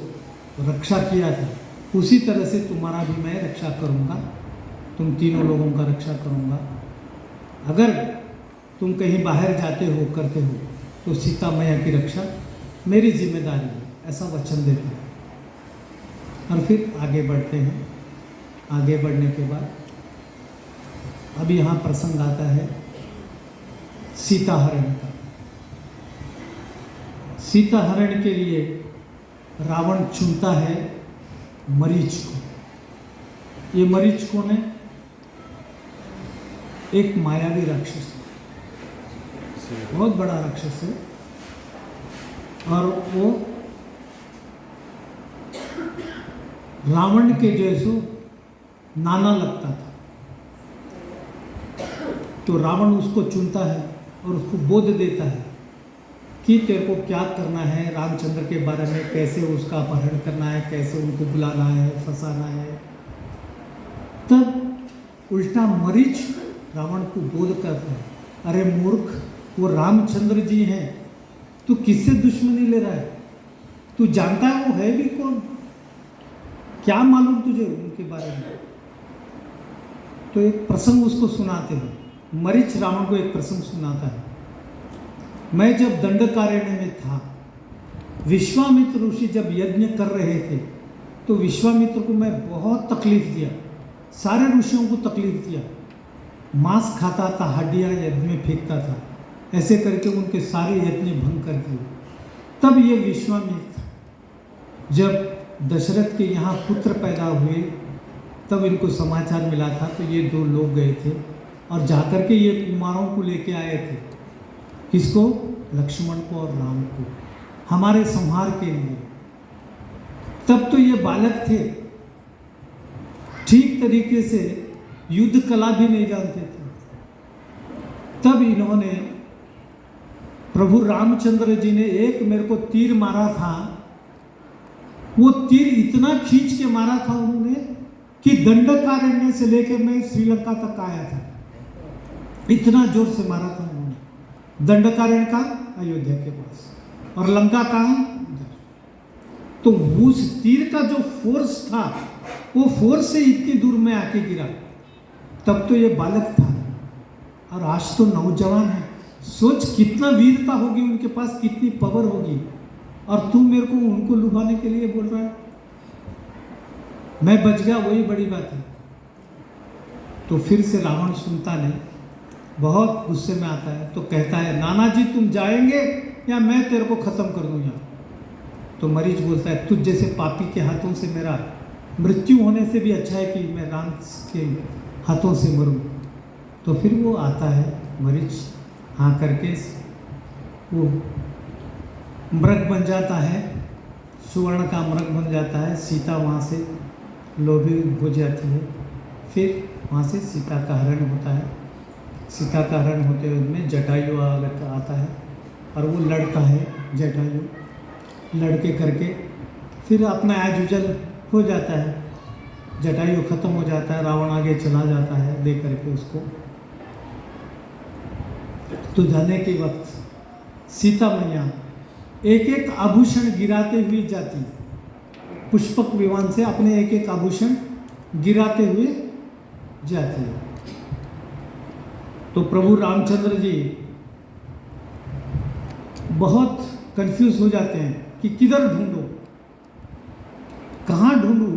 रक्षा किया था, उसी तरह से तुम्हारा भी मैं रक्षा करूँगा, तुम तीनों लोगों का रक्षा करूँगा। अगर तुम कहीं बाहर जाते हो करते हो तो सीता मैया की रक्षा मेरी जिम्मेदारी है, ऐसा वचन देते हैं। और फिर आगे बढ़ते हैं। आगे बढ़ने के बाद अब यहाँ प्रसंग आता है सीता हरण का। सीता हरण के लिए रावण चुनता है मरीच को। ये मरीच कौन है? एक मायावी राक्षस। बहुत बड़ा राक्षस है, और वो रावण के जैसो नाना लगता था। तो रावण उसको चुनता है और उसको बोध देता है कि तेरे को क्या करना है, रामचंद्र के बारे में, कैसे उसका अपहरण करना है, कैसे उनको बुलाना है, फंसाना है। तब उल्टा मरीच रावण को बोध करता है, अरे मूर्ख, वो रामचंद्र जी हैं, तू किससे दुश्मनी ले रहा है? तू जानता है वो है भी कौन? क्या मालूम तुझे उनके बारे में? तो एक प्रसंग उसको सुनाते हैं। मरीच रावण को एक प्रसंग सुनाता है। मैं जब दंडकारण्य में था, विश्वामित्र ऋषि जब यज्ञ कर रहे थे, तो विश्वामित्र को मैं बहुत तकलीफ दिया, सारे ऋषियों को तकलीफ दिया। मांस खाता था, हड्डियाँ यज्ञ में फेंकता था, ऐसे करके उनके सारे यज्ञ भंग कर दिए। तब ये विश्वामित्र जब दशरथ के यहाँ पुत्र पैदा हुए, तब इनको समाचार मिला था। तो ये दो लोग गए थे और जाकर के ये कुमारों को लेके आए थे। किसको? लक्ष्मण को और राम को, हमारे संहार के लिए। तब तो ये बालक थे, ठीक तरीके से युद्ध कला भी नहीं जानते थे। तब इन्होंने, प्रभु रामचंद्र जी ने एक मेरे को तीर मारा था, वो तीर इतना खींच के मारा था उन्होंने कि दंडकारण्य से लेकर मैं श्रीलंका तक आया था। इतना जोर से मारा था उन्होंने। दंडकारण्य का अयोध्या के पास, और लंका कहाँ? तो उस तीर का जो फोर्स था, वो फोर्स से इतनी दूर में आके गिरा। तब तो ये बालक था, और आज तो नौजवान है। सोच कितना वीरता होगी उनके पास, कितनी पावर होगी, और तू मेरे को उनको लुभाने के लिए बोल रहा है? मैं बच गया, वही बड़ी बात है। तो फिर से रावण सुनता नहीं, बहुत गुस्से में आता है। तो कहता है, नाना जी तुम जाएंगे या मैं तेरे को ख़त्म कर दूँ यहाँ? तो मरीच बोलता है, तुझ जैसे पापी के हाथों से मेरा मृत्यु होने से भी अच्छा है कि मैं राम के हाथों से मरूं। तो फिर वो आता है मरीच, हाँ करके वो मृग बन जाता है, सुवर्ण का मृग बन जाता है। सीता वहाँ से लोभी हो जाती है। फिर वहाँ से सीता का हरण होता है। सीता का हरण होते हुए में जटायु आता है, और वो लड़ता है जटायु, लड़के करके फिर अपना आजुजल हो जाता है। जटायु खत्म हो जाता है, रावण आगे चला जाता है दे करके उसको। तो जाने के वक्त सीता मैया एक एक आभूषण गिराते हुए जाती, पुष्पक विमान से अपने एक एक आभूषण गिराते हुए जाती है। तो प्रभु रामचंद्र जी बहुत कंफ्यूज हो जाते हैं कि किधर ढूंढो, कहाँ ढूंढूं,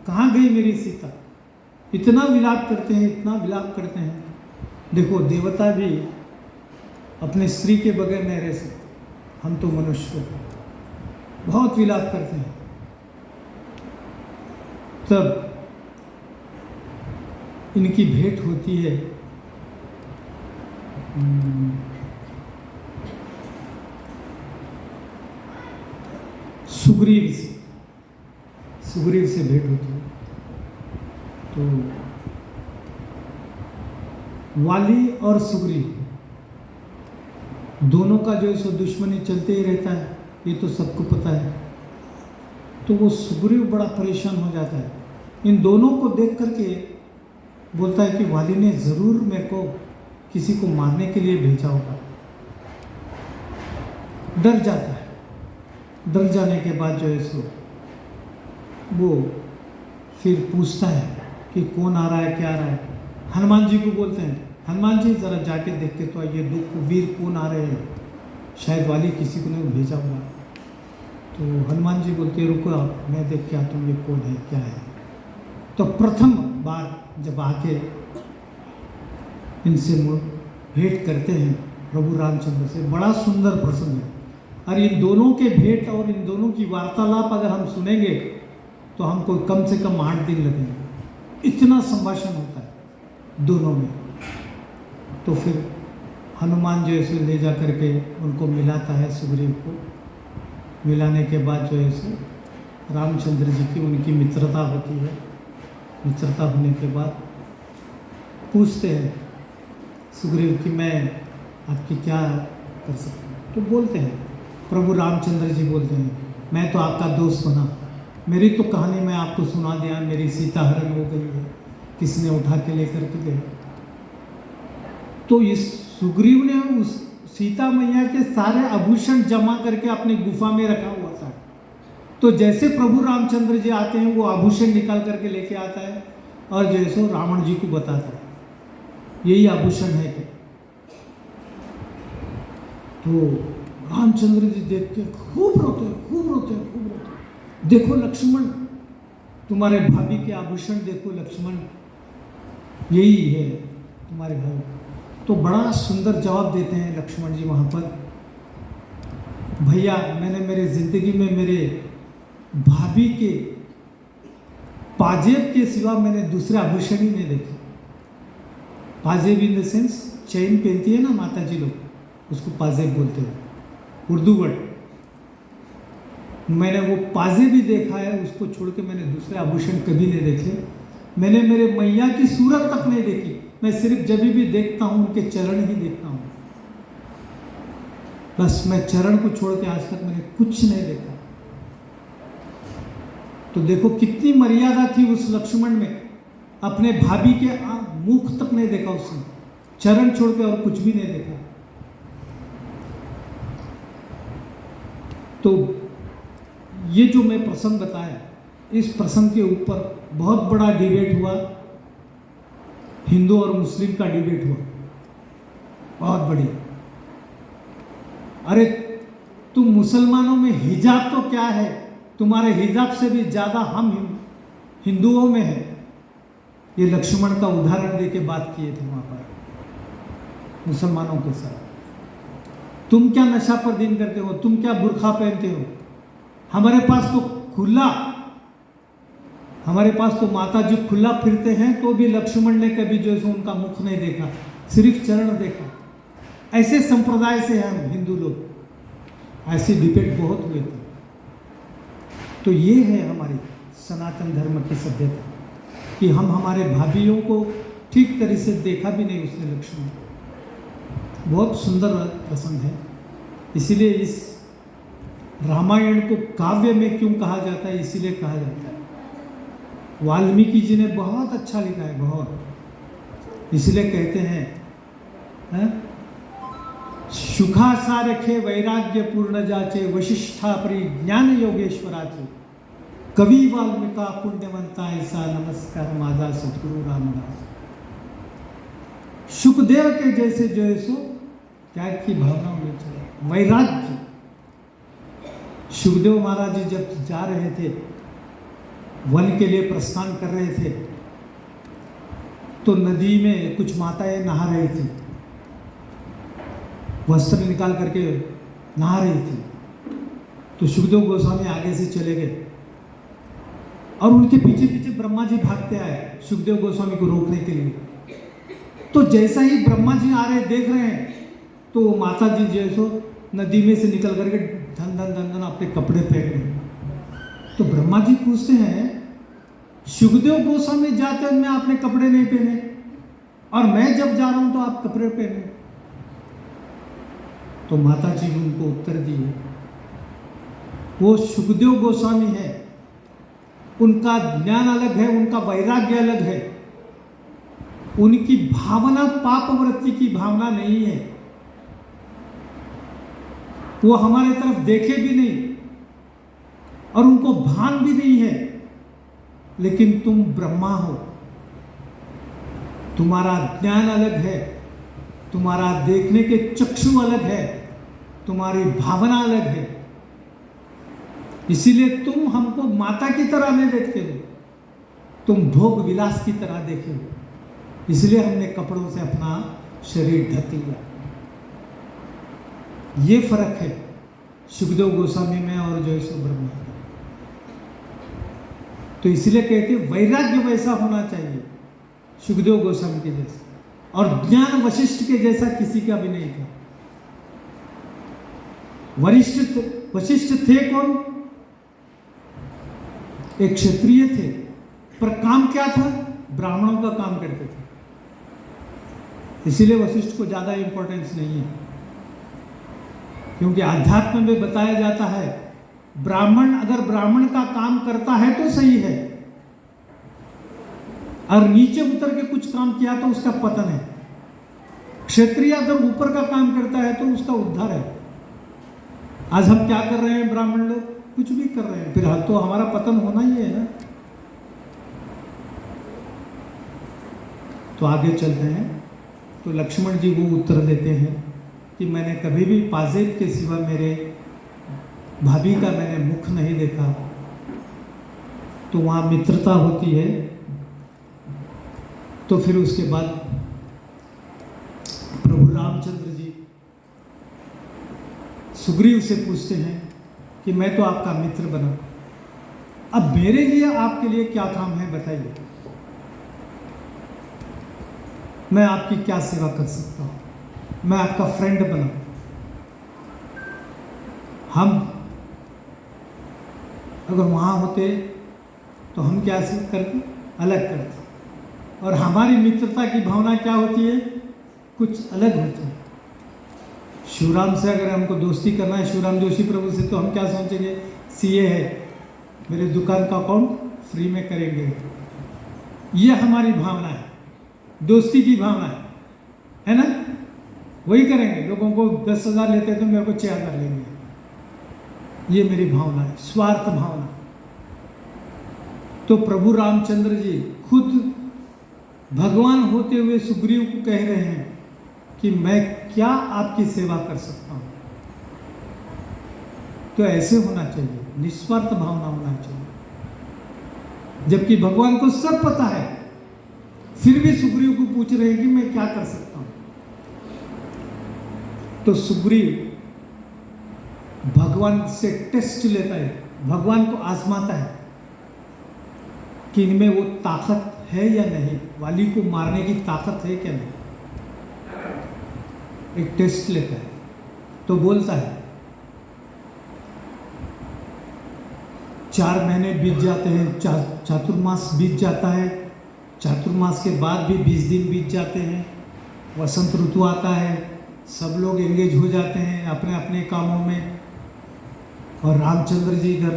कहाँ गई मेरी सीता? इतना विलाप करते हैं, इतना विलाप करते हैं। देखो, देवता भी अपने स्त्री के बगैर नहीं रह सकते, हम तो मनुष्य हो, बहुत विलाप करते हैं। तब इनकी भेंट होती है सुग्रीव से। सुग्रीव से भेंट होती है। तो वाली और सुग्रीव दोनों का जो है सो दुश्मनी चलते ही रहता है, ये तो सबको पता है। तो वो सुग्रीव बड़ा परेशान हो जाता है। इन दोनों को देख करके बोलता है कि वाली ने ज़रूर मेरे को किसी को मारने के लिए भेजा होगा। डर जाता है। डर जाने के बाद जो है सो वो फिर पूछता है कि कौन आ रहा है, क्या आ रहा है। हनुमान जी को बोलते हैं, हनुमान जी ज़रा जाके देख के तो आइए, दो वीर कौन आ रहे हैं, शायद वाली किसी को नहीं भेजा हुआ। तो हनुमान जी बोलते रुको आप, मैं देख के आता हूँ ये कौन है, क्या है। तो प्रथम बार जब आके इनसे भेंट करते हैं प्रभु रामचंद्र से, बड़ा सुंदर प्रसंग है। और इन दोनों के भेंट और इन दोनों की वार्तालाप अगर हम सुनेंगे तो हमको कम से कम 8 दिन लगेंगे। इतना संभाषण होता है दोनों में। तो फिर हनुमान जो है सो ले जा करके उनको मिलाता है सुग्रीव को। मिलाने के बाद जो है सो रामचंद्र जी की उनकी मित्रता होती है। मित्रता होने के बाद पूछते हैं सुग्रीव कि मैं आपकी क्या कर सकता हूँ। तो बोलते हैं, प्रभु रामचंद्र जी बोलते हैं, मैं तो आपका दोस्त बना, मेरी तो कहानी मैं आपको सुना दिया, मेरी सीता हरण हो गई है, किसने उठा के लेकर के गए। तो इस सुग्रीव ने उस सीता मैया के सारे आभूषण जमा करके अपनी गुफा में रखा हुआ था। तो जैसे प्रभु रामचंद्र जी आते हैं वो आभूषण निकाल करके लेके आता है और जैसे रावण जी को बताता है यही आभूषण है क्या। तो रामचंद्र जी देख के खूब रोते हैं, खूब रोते हैं, खूब रोते हैं। देखो लक्ष्मण, तुम्हारे भाभी के आभूषण देखो लक्ष्मण, यही है तुम्हारे भाई। तो बड़ा सुंदर जवाब देते हैं लक्ष्मण जी वहाँ पर, भैया मैंने मेरे ज़िंदगी में मेरे भाभी के पाजेब के सिवा मैंने दूसरे आभूषण ही नहीं देखे। पाजेब इन द सेंस चेन पहनती है ना माता जी लोग, उसको पाजेब बोलते हैं, उर्दू वर्ड। मैंने वो पाजेब भी देखा है, उसको छोड़ के मैंने दूसरे आभूषण कभी नहीं देखे। मैंने मेरे मैया की सूरत तक नहीं देखी, मैं सिर्फ जब भी देखता हूँ उनके चरण ही देखता हूँ, बस मैं चरण को छोड़ के आज तक मैंने कुछ नहीं देखा। तो देखो कितनी मर्यादा थी उस लक्ष्मण में, अपने भाभी के मुख तक नहीं देखा उसने, चरण छोड़ के और कुछ भी नहीं देखा। तो ये जो मैं प्रसंग बताया, इस प्रसंग के ऊपर बहुत बड़ा डिबेट हुआ, हिंदू और मुस्लिम का डिबेट हुआ, बहुत बड़ी। अरे तुम मुसलमानों में हिजाब तो क्या है, तुम्हारे हिजाब से भी ज़्यादा हम हिंदुओं में है। ये लक्ष्मण का उदाहरण देके बात किए थे वहाँ पर मुसलमानों के साथ। तुम क्या नशा पर दिन करते हो, तुम क्या बुर्खा पहनते हो, हमारे पास तो खुला, हमारे पास तो माता जी खुला फिरते हैं, तो भी लक्ष्मण ने कभी जो है उनका मुख नहीं देखा, सिर्फ चरण देखा। ऐसे संप्रदाय से हैं हम हिंदू लोग, ऐसे डिबेट बहुत हुए थे। तो ये है हमारी सनातन धर्म की सभ्यता कि हम हमारे भाभीयों को ठीक तरह से देखा भी नहीं उसने लक्ष्मण। बहुत सुंदर प्रसंग है, इसीलिए इस रामायण को काव्य में क्यों कहा जाता है, इसीलिए कहा जाता है। वाल्मीकि जी ने बहुत अच्छा लिखा है, बहुत, इसलिए कहते हैं सुखा सा रखे वैराग्य पूर्ण जाचे, वशिष्ठा परि ज्ञान योगेश्वराचे, कवि वाल्मिका पुण्यवंता ऐसा, नमस्कार माझा सद्गुरु रामदास। सुखदेव के जैसे जो है सो त्याग की भावना होनी चाहिए, वैराग्य। सुखदेव महाराज जी जब जा रहे थे वन के लिए प्रस्थान कर रहे थे, तो नदी में कुछ माताएं नहा रही थी, वस्त्र निकाल करके नहा रही थी। तो सुखदेव गोस्वामी आगे से चले गए और उनके पीछे पीछे ब्रह्मा जी भागते आए सुखदेव गोस्वामी को रोकने के लिए। तो जैसा ही ब्रह्मा जी आ रहे देख रहे हैं, तो वो माता जी जैसो नदी में से निकल करके धन धन धन धन अपने कपड़े पहन रहे। तो ब्रह्मा जी पूछते हैं, सुखदेव गोस्वामी जाते हैं मैं अपने कपड़े नहीं पहने, और मैं जब जा रहा हूं तो आप कपड़े पहने। तो माता जी उनको उत्तर दिए, वो सुखदेव गोस्वामी है, उनका ज्ञान अलग है, उनका वैराग्य अलग है, उनकी भावना पाप वृत्ति की भावना नहीं है, वो हमारे तरफ देखे भी नहीं और उनको भान भी नहीं है। लेकिन तुम ब्रह्मा हो, तुम्हारा ज्ञान अलग है, तुम्हारा देखने के चक्षु अलग है, तुम्हारी भावना अलग है, इसीलिए तुम हमको माता की तरह नहीं देखते हो, तुम भोग विलास की तरह देखे हो, इसलिए हमने कपड़ों से अपना शरीर ढक लिया। ये फर्क है सुखदेव गोस्वामी में और जो है ब्रह्मा में। तो इसलिए कहते वैराग्य वैसा होना चाहिए सुखदेव गोस्वामी के जैसे। और ज्ञान वशिष्ठ के जैसा किसी का भी नहीं था। वशिष्ठ थे कौन? एक क्षत्रिय थे, पर काम क्या था? ब्राह्मणों का काम करते थे। इसीलिए वशिष्ठ को ज्यादा इंपॉर्टेंस नहीं है, क्योंकि आध्यात्म में बताया जाता है ब्राह्मण अगर ब्राह्मण का काम करता है तो सही है, और नीचे उतर के कुछ काम किया तो उसका पतन है। क्षत्रिय अगर ऊपर का काम करता है तो उसका उद्धार है। आज हम क्या कर रहे हैं? ब्राह्मण लोग कुछ भी कर रहे हैं, फिर तो हमारा पतन होना ही है ना। तो आगे चलते हैं। तो लक्ष्मण जी वो उत्तर देते हैं कि मैंने कभी भी पाजेब के सिवा मेरे भाभी का मैंने मुख नहीं देखा। तो वहाँ मित्रता होती है। तो फिर उसके बाद प्रभु रामचंद्र जी सुग्रीव से पूछते हैं कि मैं तो आपका मित्र बना, अब मेरे लिए आपके लिए क्या काम है बताइए, मैं आपकी क्या सेवा कर सकता हूं, मैं आपका फ्रेंड बना। हम अगर वहां होते तो हम क्या करते? अलग करते। और हमारी मित्रता की भावना क्या होती है? कुछ अलग होती है। शिवराम से अगर हमको दोस्ती करना है, शिवराम जोशी प्रभु से, तो हम क्या सोचेंगे? सीए है, मेरे दुकान का अकाउंट फ्री में करेंगे। ये हमारी भावना है, दोस्ती की भावना है ना? वही करेंगे। लोगों को 10,000 लेते तो मेरे को 6,000 लेंगे। ये मेरी भावना है, स्वार्थ भावना। तो प्रभु रामचंद्र जी खुद भगवान होते हुए सुग्रीव को कह रहे हैं कि मैं क्या आपकी सेवा कर सकता हूं। तो ऐसे होना चाहिए, निस्वार्थ भावना होना चाहिए। जबकि भगवान को सब पता है, फिर भी सुग्रीव को पूछ रहे हैं कि मैं क्या कर सकता हूं। तो सुग्रीव भगवान से टेस्ट लेता है, भगवान को आजमाता है कि इनमें वो ताकत है या नहीं, वाली को मारने की ताकत है क्या नहीं। एक टेस्ट लेता है। तो बोलता है 4 महीने बीत जाते हैं, चातुर्मास बीत जाता है, चातुर्मास के बाद भी 20 दिन बीत जाते हैं, वसंत ऋतु आता है, सब लोग एंगेज हो जाते हैं अपने अपने कामों में, और रामचंद्र जी इधर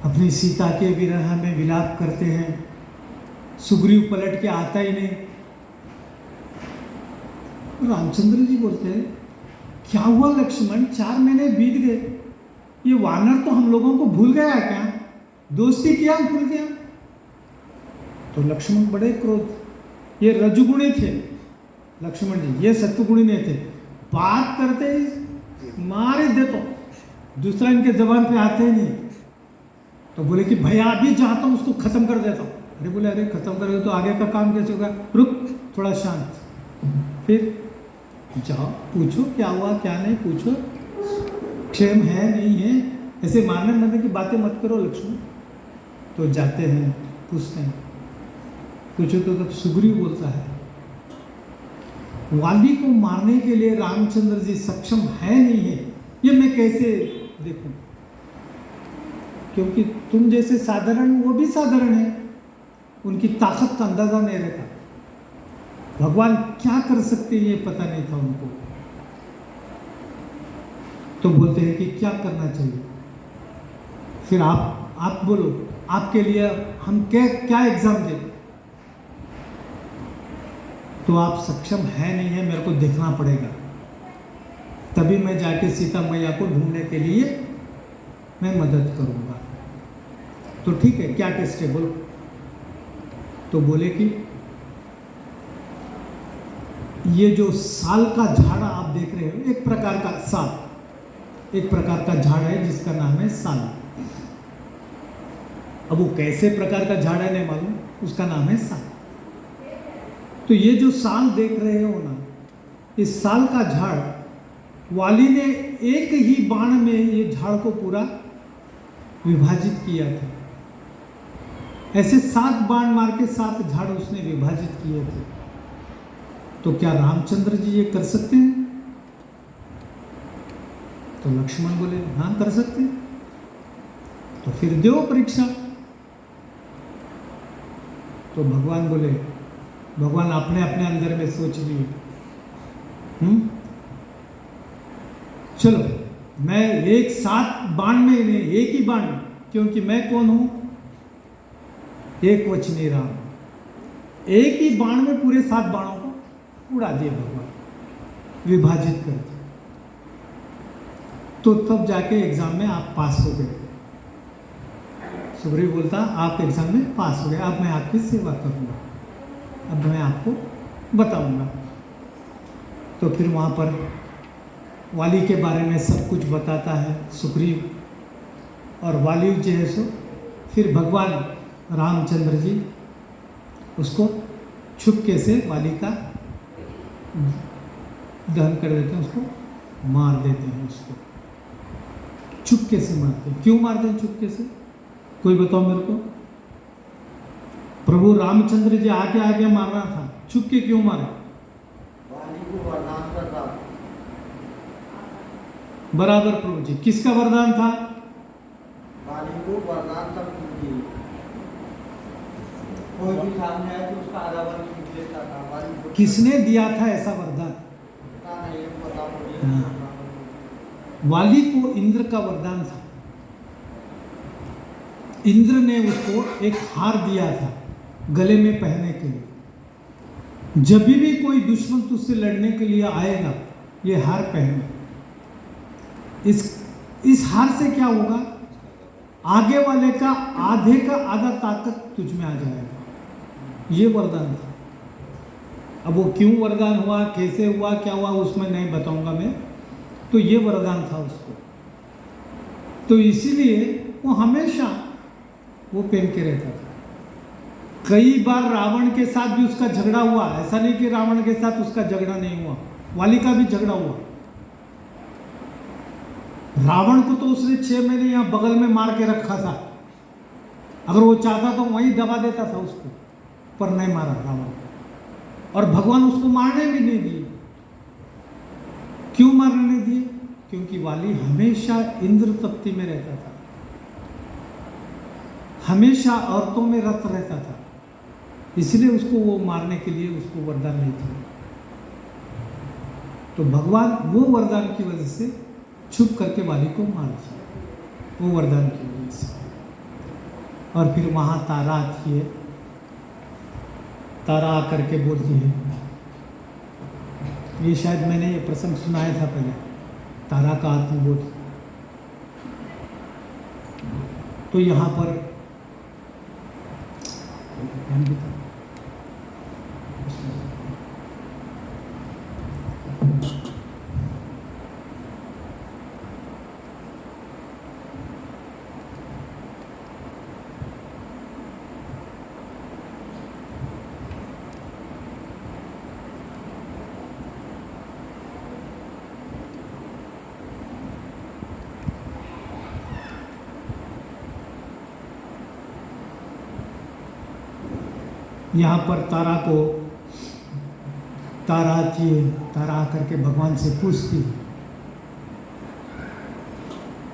अपनी सीता के विरह में विलाप करते हैं। सुग्रीव पलट के आता ही नहीं। रामचंद्र जी बोलते हैं क्या हुआ लक्ष्मण, 4 महीने बीत गए, ये वानर तो हम लोगों को भूल गया क्या? दोस्ती किया भूल गया? तो लक्ष्मण बड़े क्रोध, ये रजगुणी थे लक्ष्मण जी, ये सत्वगुणी नहीं थे। बात करते ही मार ही देता, दूसरा इनके जबान पे आते ही नहीं। तो बोले कि भैया अभी चाहता हूँ उसको खत्म कर देता हूँ। अरे बोले अरे खत्म करोगे तो आगे का काम कैसे होगा? रुक, थोड़ा शांत, फिर जाओ पूछो क्या हुआ क्या नहीं, पूछो क्षेम है नहीं है, ऐसे मारने मरने की बातें मत करो लक्ष्मण। तो जाते हैं, पूछते हैं, पूछो तो तब सुग्रीव बोलता है वाली को मारने के लिए रामचंद्र जी सक्षम है नहीं है, ये मैं कैसे देखूं? क्योंकि तुम जैसे साधारण वो भी साधारण है, उनकी ताकत का अंदाजा नहीं रहता। भगवान क्या कर सकते ये पता नहीं था उनको। तो बोलते हैं कि क्या करना चाहिए? फिर आप बोलो, आपके लिए हम क्या एग्जाम दें? तो आप सक्षम है नहीं है, मेरे को देखना पड़ेगा, तभी मैं जाके सीता मैया को ढूंढने के लिए मैं मदद करूंगा। तो ठीक है, क्या टेस्ट है बोलो? तो बोले कि ये जो साल का झाड़ आप देख रहे हो, एक प्रकार का साल, एक प्रकार का झाड़ है जिसका नाम है साल। अब वो कैसे प्रकार का झाड़ है नहीं मालूम, उसका नाम है साल। तो ये जो साल देख रहे हो ना, इस साल का झाड़ वाली ने एक ही बाण में ये झाड़ को पूरा विभाजित किया था। ऐसे 7 बाण मार के 7 झाड़ उसने विभाजित किए थे। तो क्या रामचंद्र जी ये कर सकते हैं? तो लक्ष्मण बोले हाँ कर सकते हैं। तो फिर दो परीक्षा। तो भगवान बोले, भगवान अपने अपने अंदर में सोच लिए, चलो मैं एक साथ बाण में नहीं, एक ही बाण, क्योंकि मैं कौन हूं? एक वचनी राम। एक ही बाण में पूरे 7 बाणों को उड़ा दिए भगवान, विभाजित कर दिया। तो तब जाके एग्जाम में आप पास हो गए। सुग्रीव बोलता आप एग्जाम में पास हो गए, अब मैं आपकी सेवा करूंगा, अब मैं आपको बताऊंगा। तो फिर वहां पर वाली के बारे में सब कुछ बताता है सुग्रीव, और वाली जो है सो फिर भगवान रामचंद्र जी उसको छुपके से वाली का दहन कर देते हैं, उसको मार देते हैं, उसको चुपके से मारते हैं। क्यों मारते हैं चुपके से? कोई बताओ मेरे को। प्रभु रामचंद्र जी आगे आगे मारना था, चुपके क्यों मारे? वाली को वरदान करता। बराबर प्रभु जी, किसका वरदान था? वाली को वरदान था कि कोई भी सामने आए तो उसका आधा वन छीन लेता था। वाली को किसने दिया था ऐसा वरदान? पता नहीं, ये पता मुझे। हाँ। वाली को इंद्र का वरदान था। इंद्र ने उसको एक हार दिया था गले में पहनने के लिए। जब भी कोई दुश्मन तुझसे लड़ने के लिए आएगा, ये हार पहने। इस हार से क्या होगा? आगे वाले का आधे का आधा ताकत तुझ में आ जाएगा। ये वरदान था। अब वो क्यों वरदान हुआ, कैसे हुआ, क्या हुआ, उसमें नहीं बताऊंगा मैं। तो ये वरदान था उसको। तो इसीलिए वो हमेशा वो पहन के रहता था। कई बार रावण के साथ भी उसका झगड़ा हुआ, ऐसा नहीं कि रावण के साथ उसका झगड़ा नहीं हुआ, वाली का भी झगड़ा हुआ। रावण को तो उसने 6 महीने यहां बगल में मार के रखा था। अगर वो चाहता तो वहीं दबा देता था उसको, पर नहीं मारा रावण। और भगवान उसको मारने भी नहीं दिए। क्यों मारने नहीं दिए? क्योंकि वाली हमेशा इंद्र तप्ती में रहता था, हमेशा औरतों में रत रहता था, इसलिए उसको वो मारने के लिए उसको वरदान नहीं था। तो भगवान वो वरदान की वजह से छुप करके वाली को मार दिया, वो वरदान की वजह से। और फिर वहाँ तारा आती है। तारा आकर के बोलती है, ये शायद मैंने ये प्रसंग सुनाया था पहले, तारा का आत्मबोध। तो यहाँ पर यहाँ पर तारा आती है। तारा आकर के भगवान से पूछती है,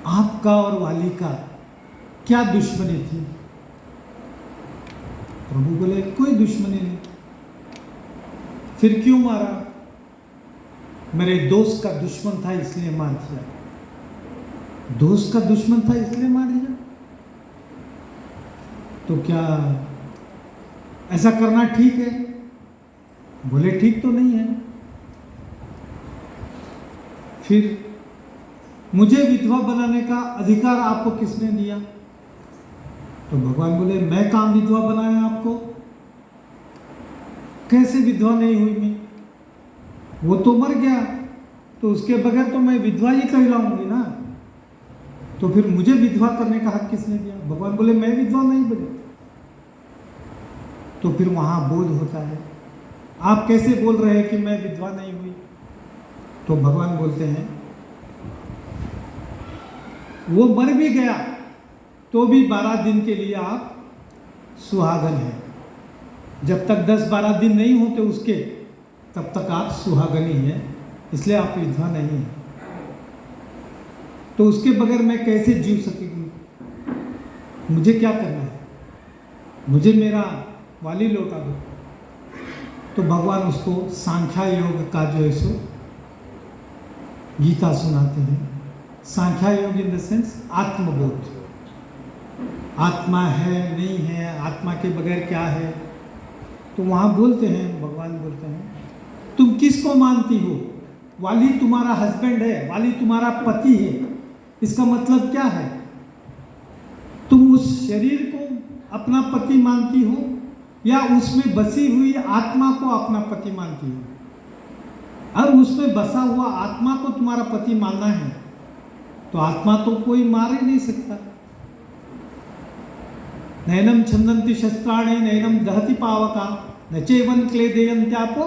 आपका और वाली का क्या दुश्मनी थी? प्रभु बोले कोई दुश्मनी नहीं। फिर क्यों मारा? मेरे दोस्त का दुश्मन था इसलिए मार दिया। दोस्त का दुश्मन था इसलिए मार दिया? तो क्या ऐसा करना ठीक है? बोले ठीक तो नहीं है। फिर मुझे विधवा बनाने का अधिकार आपको किसने दिया? तो भगवान बोले मैं काम विधवा बनाया आपको? कैसे विधवा नहीं हुई मैं? वो तो मर गया, तो उसके बगैर तो मैं विधवा ही कहलाऊंगी ना। तो फिर मुझे विधवा करने का हक किसने दिया? भगवान बोले मैं विधवा नहीं बनी। तो फिर वहां बोध होता है, आप कैसे बोल रहे हैं कि मैं विधवा नहीं हुई? तो भगवान बोलते हैं, वो मर भी गया तो भी 12 दिन के लिए आप सुहागन हैं। जब तक 10-12 दिन नहीं होते उसके, तब तक आप सुहागनी हैं, इसलिए आप विधवा नहीं हैं। तो उसके बगैर मैं कैसे जीव सकेंगी? मुझे क्या करना है? मुझे मेरा वाली लौटा दो। तो भगवान उसको सांख्या योग का जो है सो गीता सुनाते हैं। सांख्या योग इन द सेंस आत्मबोध, आत्मा है नहीं है, आत्मा के बगैर क्या है। तो वहाँ बोलते हैं, भगवान बोलते हैं, तुम किसको मानती हो? वाली तुम्हारा हस्बैंड है, वाली तुम्हारा पति है, इसका मतलब क्या है? तुम उस शरीर को अपना पति मानती हो या उसमें बसी हुई आत्मा को अपना पति मानती हो? और उसमें बसा हुआ आत्मा को तुम्हारा पति मानना है तो आत्मा तो कोई मार ही नहीं सकता। नैनम छंदंती शस्त्राणि नैनम दहति पावका न चैवं क्लेदेयन्त्यापो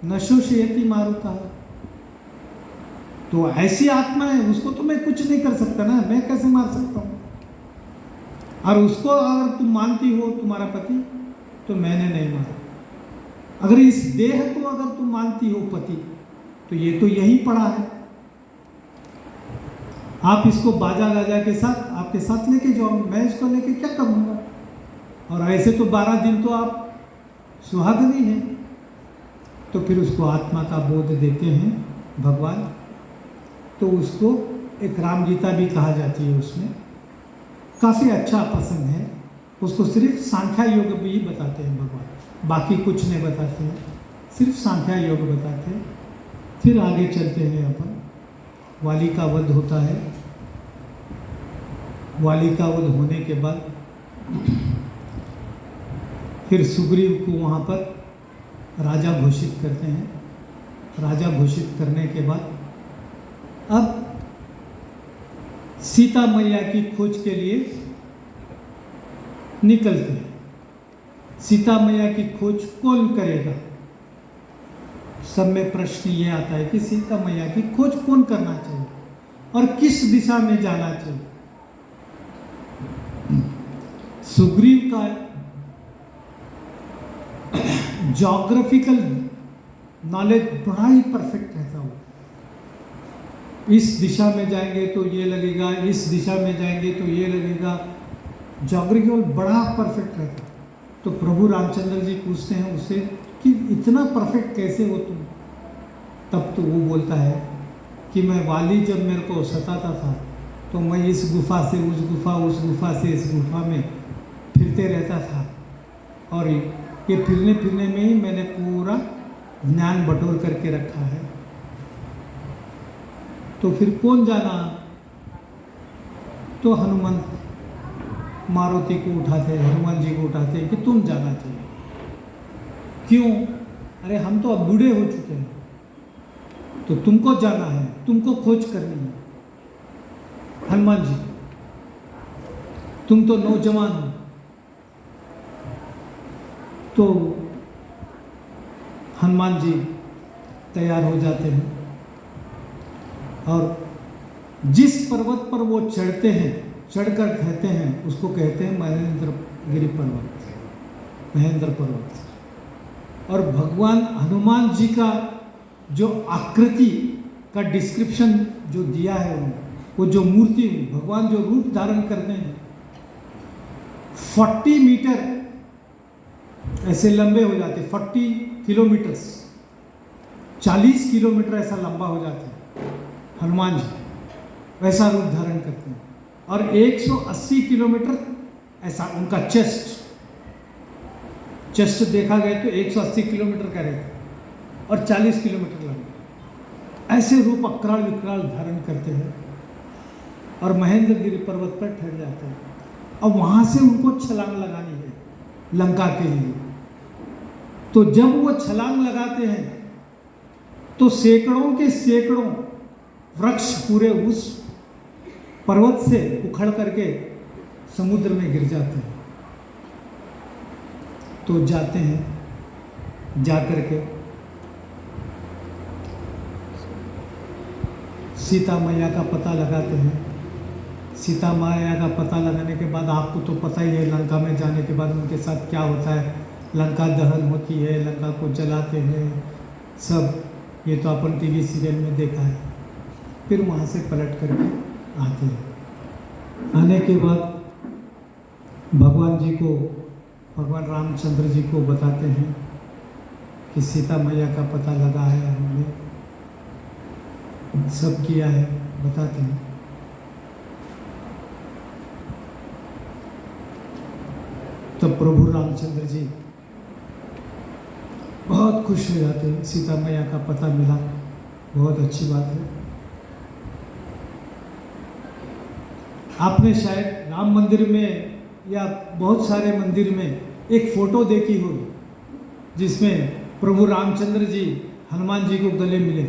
न शोषयति मारुता। तो ऐसी आत्मा है, उसको तो मैं कुछ नहीं कर सकता ना, मैं कैसे मार सकता हूँ? और उसको अगर तुम मानती हो तुम्हारा पति, तो मैंने नहीं मारा। अगर इस देह को अगर तुम मानती हो पति, तो ये तो यही पड़ा है। आप इसको बाजा गाजा के साथ आपके साथ लेके जाओ, मैं इसको लेके क्या करूँगा? और ऐसे तो 12 दिन तो आप सुहागनी हैं। तो फिर उसको आत्मा का बोध देते हैं भगवान। तो उसको एक राम गीता भी कहा जाती है, उसमें काफ़ी अच्छा प्रसंग है। उसको सिर्फ सांख्या योग भी बताते हैं भगवान, बाकी कुछ नहीं बताते हैं, सिर्फ सांख्या योग बताते हैं। फिर आगे चलते हैं अपन। वाली का वध होता है। वाली का वध होने के बाद फिर सुग्रीव को वहाँ पर राजा घोषित करते हैं। राजा घोषित करने के बाद अब सीता मैया की खोज के लिए निकलते हैं। सीता मैया की खोज कौन करेगा? सब में प्रश्न ये आता है कि सीता मैया की खोज कौन करना चाहिए और किस दिशा में जाना चाहिए। सुग्रीव का ज्योग्राफिकल नॉलेज बड़ा ही परफेक्ट रहता हो। इस दिशा में जाएंगे तो ये लगेगा, इस दिशा में जाएंगे तो ये लगेगा, ज्योग्राफिकल बड़ा परफेक्ट रहता। तो प्रभु रामचंद्र जी पूछते हैं उससे कि इतना परफेक्ट कैसे हो तुम? तब तो वो बोलता है कि मैं वाली जब मेरे को सताता था तो मैं इस गुफा से उस गुफा, उस गुफा से इस गुफा में फिरते रहता था, और ये फिरने फिरने में ही मैंने पूरा ज्ञान बटोर करके रखा है। तो फिर कौन जाना? तो हनुमान मारुति को उठाते हैं, हनुमान जी को उठाते हैं कि तुम जाना चाहिए। क्यों? अरे हम तो अब बूढ़े हो चुके हैं, तो तुमको जाना है, तुमको खोज करनी है। हनुमान जी तुम तो नौजवान हो। तो हनुमान जी तैयार हो जाते हैं और जिस पर्वत पर वो चढ़ते हैं, चढ़कर कहते हैं, उसको कहते हैं महेंद्रगिरी पर्वत, महेंद्र पर्वत। और भगवान हनुमान जी का जो आकृति का डिस्क्रिप्शन जो दिया है, वो जो मूर्ति, भगवान जो रूप धारण करते हैं, 40 मीटर ऐसे लंबे हो जाते, 40 किलोमीटर्स, 40 किलोमीटर ऐसा लंबा हो जाता है हनुमान जी, वैसा रूप धारण करते हैं। और 180 किलोमीटर ऐसा उनका चेस्ट देखा गया तो 180 किलोमीटर का रहता और 40 किलोमीटर लंबा, ऐसे रूप अक्राल विकराल धारण करते हैं और महेंद्रगिरी पर्वत पर ठहर जाते हैं। अब वहाँ से उनको छलांग लगानी है लंका के लिए। तो जब वो छलांग लगाते हैं तो सैकड़ों के सैकड़ों वृक्ष पूरे उस पर्वत से उखड़ करके समुद्र में गिर जाते हैं। तो जाते हैं, जा करके सीता मैया का पता लगाते हैं। सीता मैया का पता लगाने के बाद आपको तो पता ही है, लंका में जाने के बाद उनके साथ क्या होता है। लंका दहन होती है, लंका को जलाते हैं, सब ये तो अपन टीवी सीरियल में देखा है। फिर वहाँ से पलट करके आते हैं। आने के बाद भगवान जी को, भगवान रामचंद्र जी को बताते हैं कि सीता मैया का पता लगा है, हमने सब किया है, बताते हैं। तब प्रभु रामचंद्र जी बहुत खुश हो जाते हैं, सीता मैया का पता मिला, बहुत अच्छी बात है। आपने शायद राम मंदिर में या बहुत सारे मंदिर में एक फोटो देखी होगी जिसमें प्रभु रामचंद्र जी हनुमान जी को गले मिले,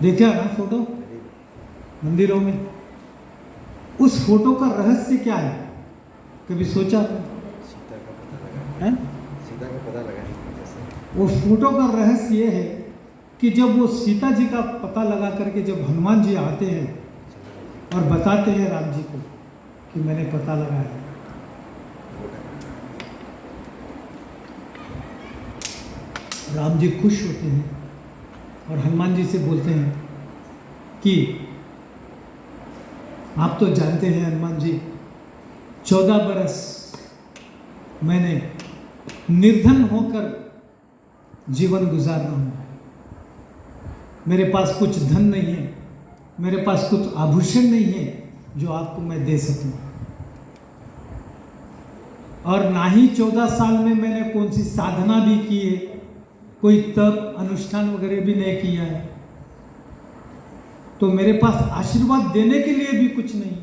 देखा ना फोटो मंदिरों में? उस फोटो का रहस्य क्या है, कभी सोचा आपने? सीता का पता लगा है, सीता का पता लगा जैसे। वो फोटो का रहस्य ये है कि जब वो सीता जी का पता लगा करके जब हनुमान जी आते हैं और बताते हैं राम जी को कि मैंने पता लगाया है, राम जी खुश होते हैं और हनुमान जी से बोलते हैं कि आप तो जानते हैं हनुमान जी, 14 बरस मैंने निर्धन होकर जीवन गुजारना हूँ। मेरे पास कुछ धन नहीं है, मेरे पास कुछ आभूषण नहीं है जो आपको मैं दे सकूं, और ना ही 14 साल में मैंने कौन सी साधना भी की है, कोई तप अनुष्ठान वगैरह भी नहीं किया है, तो मेरे पास आशीर्वाद देने के लिए भी कुछ नहीं।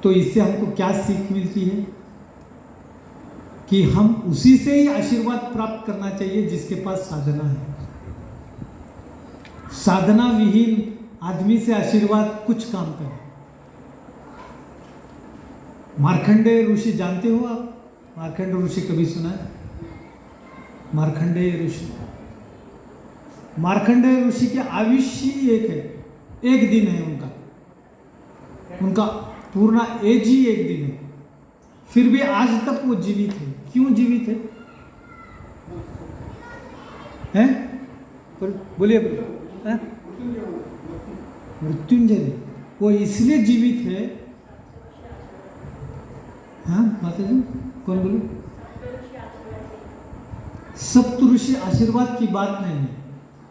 तो इससे हमको क्या सीख मिलती है कि हम उसी से ही आशीर्वाद प्राप्त करना चाहिए जिसके पास साधना है। साधना विहीन आदमी से आशीर्वाद कुछ काम करे। मार्कंडेय ऋषि जानते हो आप? मार्कंडेय ऋषि कभी सुना है? मार्कंडेय ऋषि, मार्कंडेय ऋषि की आयुष्य ही एक है, एक दिन है उनका पूर्ण एज ही एक दिन है, फिर भी आज तक वो जीवित है। क्यों जीवित है? हैं? बोलिए बोलिए। मृत्युंजय, वो इसलिए जीवित है। हाँ माता जी, कौन बोलो? सप्तऋषि आशीर्वाद की बात नहीं है,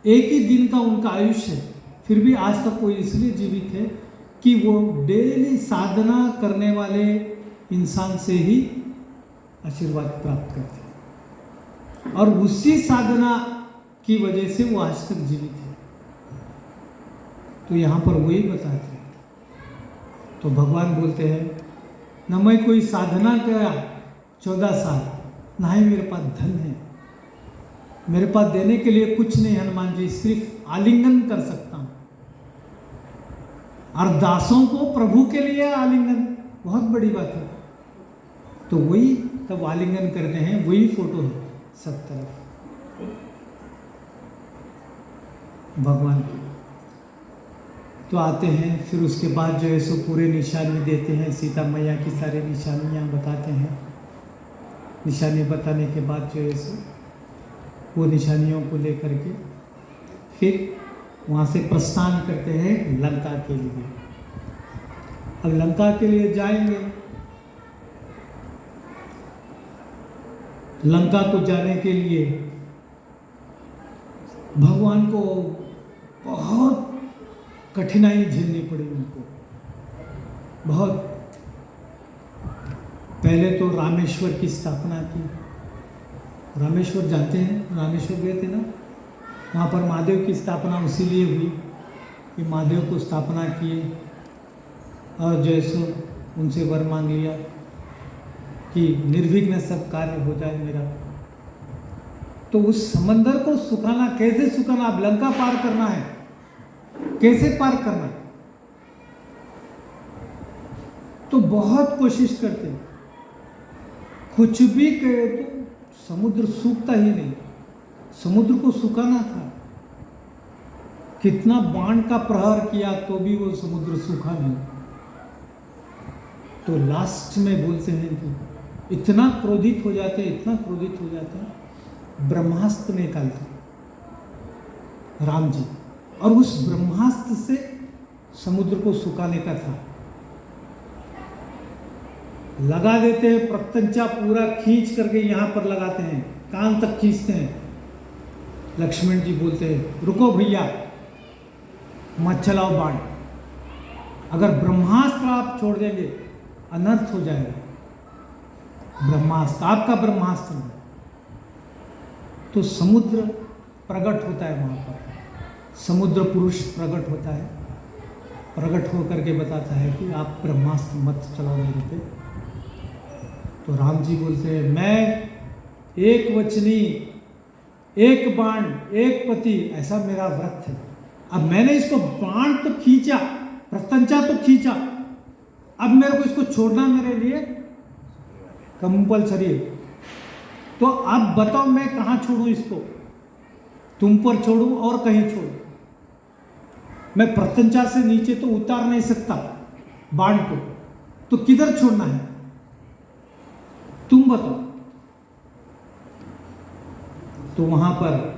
एक ही दिन का उनका आयुष्य है, फिर भी आज तक वो इसलिए जीवित है कि वो डेली साधना करने वाले इंसान से ही आशीर्वाद प्राप्त करते हैं, और उसी साधना की वजह से वो आज तक जीवित है। तो यहाँ पर वही बताते हैं। तो भगवान बोलते हैं, न मैं कोई साधना किया 14 साल, ना ही मेरे पास धन है, मेरे पास देने के लिए कुछ नहीं हनुमान जी, सिर्फ आलिंगन कर सकता हूँ। और दासों को प्रभु के लिए आलिंगन बहुत बड़ी बात है। तो वही तब आलिंगन करते हैं, वही फोटो है सब तरफ भगवान की। तो आते हैं, फिर उसके बाद जो है सो पूरे निशानी देते हैं, सीता मैया की सारी निशानियाँ बताते हैं। निशानी बताने के बाद जो है सो वो निशानियों को लेकर के फिर वहाँ से प्रस्थान करते हैं लंका के लिए। अब लंका के लिए जाएंगे। लंका को जाने के लिए भगवान को बहुत कठिनाई झेलनी पड़ी उनको, बहुत। पहले तो रामेश्वर की स्थापना की। रामेश्वर जानते हैं? रामेश्वर गए थे ना, वहाँ पर महादेव की स्थापना उसीलिए हुई कि महादेव को स्थापना किए और जैसो उनसे वर मांग लिया कि निर्विघ्न सब कार्य हो जाए मेरा। तो उस समंदर को सुखाना, कैसे सुखाना? अब लंका पार करना है, कैसे पार करना है? तो बहुत कोशिश करते, कुछ भी कहे तो समुद्र सूखता ही नहीं। समुद्र को सुखाना था, कितना बाण का प्रहार किया तो भी वो समुद्र सूखा नहीं। तो लास्ट में बोलते हैं कि इतना क्रोधित हो जाते, इतना क्रोधित हो जाते हैं ब्रह्मास्त्र निकालते राम जी, और उस ब्रह्मास्त्र से समुद्र को सुखाने का था। लगा देते हैं प्रत्यंचा पूरा खींच करके यहाँ पर लगाते हैं, कान तक खींचते हैं। लक्ष्मण जी बोलते हैं रुको भैया, मत चलाओ बाण, अगर ब्रह्मास्त्र आप छोड़ देंगे अनर्थ हो जाएगा। ब्रह्मास्त्र आपका ब्रह्मास्त्र है। तो समुद्र प्रकट होता है वहाँ पर, समुद्र पुरुष प्रकट होता है, प्रकट होकर के बताता है कि आप ब्रह्मास्त्र मत चलाओ मेरे पे। तो राम जी बोलते हैं मैं एक वचनी, एक बाण, एक पति, ऐसा मेरा व्रत है। अब मैंने इसको बाण तो खींचा, प्रत्यंचा तो खींचा, अब मेरे को इसको छोड़ना मेरे लिए कंपल्सरी है। तो अब बताओ मैं कहाँ छोड़ूं इसको, तुम पर छोड़ूं और कहीं छोड़ूं? मैं प्रत्यंचा से नीचे तो उतार नहीं सकता बाण को, तो किधर छोड़ना है तुम बताओ। तो वहां पर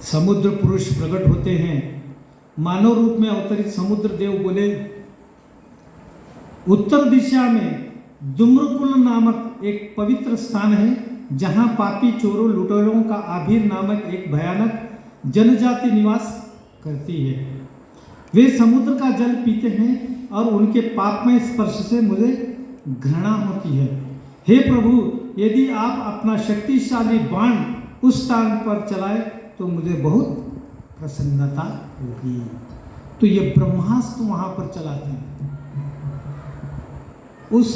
समुद्र पुरुष प्रकट होते हैं। मानव रूप में अवतरित समुद्र देव बोले उत्तर दिशा में दुम्रकुल नामक एक पवित्र स्थान है, जहां पापी चोरों लुटेरों का आभीर नामक एक भयानक जनजाति निवास करती है। वे समुद्र का जल पीते हैं और उनके पापमय स्पर्श से मुझे घृणा होती है। हे प्रभु, यदि आप अपना शक्तिशाली बाण उस स्थान पर चलाए तो मुझे बहुत प्रसन्नता होगी। तो ये ब्रह्मास्त्र वहां पर चलाते हैं, उस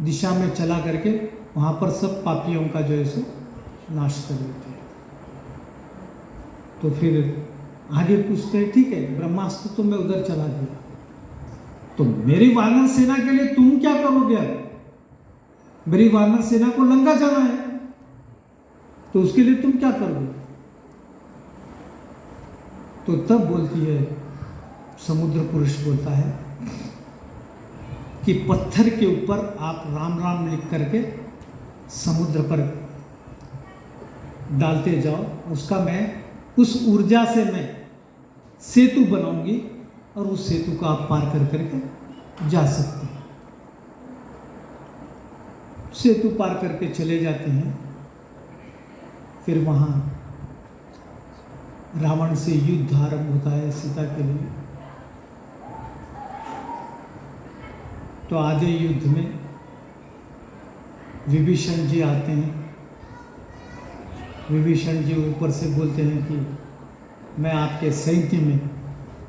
दिशा में चला करके वहां पर सब पापियों का जो है सो नाश कर देते हैं। तो फिर आगे पूछते हैं ठीक है ब्रह्मास्त्र तो मैं उधर चला दिया, तो मेरी वानर सेना के लिए तुम क्या करोगे? अब मेरी वानर सेना को लंका जाना है, तो उसके लिए तुम क्या करोगे? तो तब बोलती है समुद्र पुरुष बोलता है कि पत्थर के ऊपर आप राम राम लिख करके समुद्र पर डालते जाओ, उसका मैं उस ऊर्जा से मैं सेतु बनाऊंगी और उस सेतु को आप पार कर करके जा सकते हैं। सेतु पार करके चले जाते हैं। फिर वहाँ रावण से युद्ध आरंभ होता है सीता के लिए। तो आधे युद्ध में विभीषण जी आते हैं। विभीषण जी ऊपर से बोलते हैं कि मैं आपके सैन्य में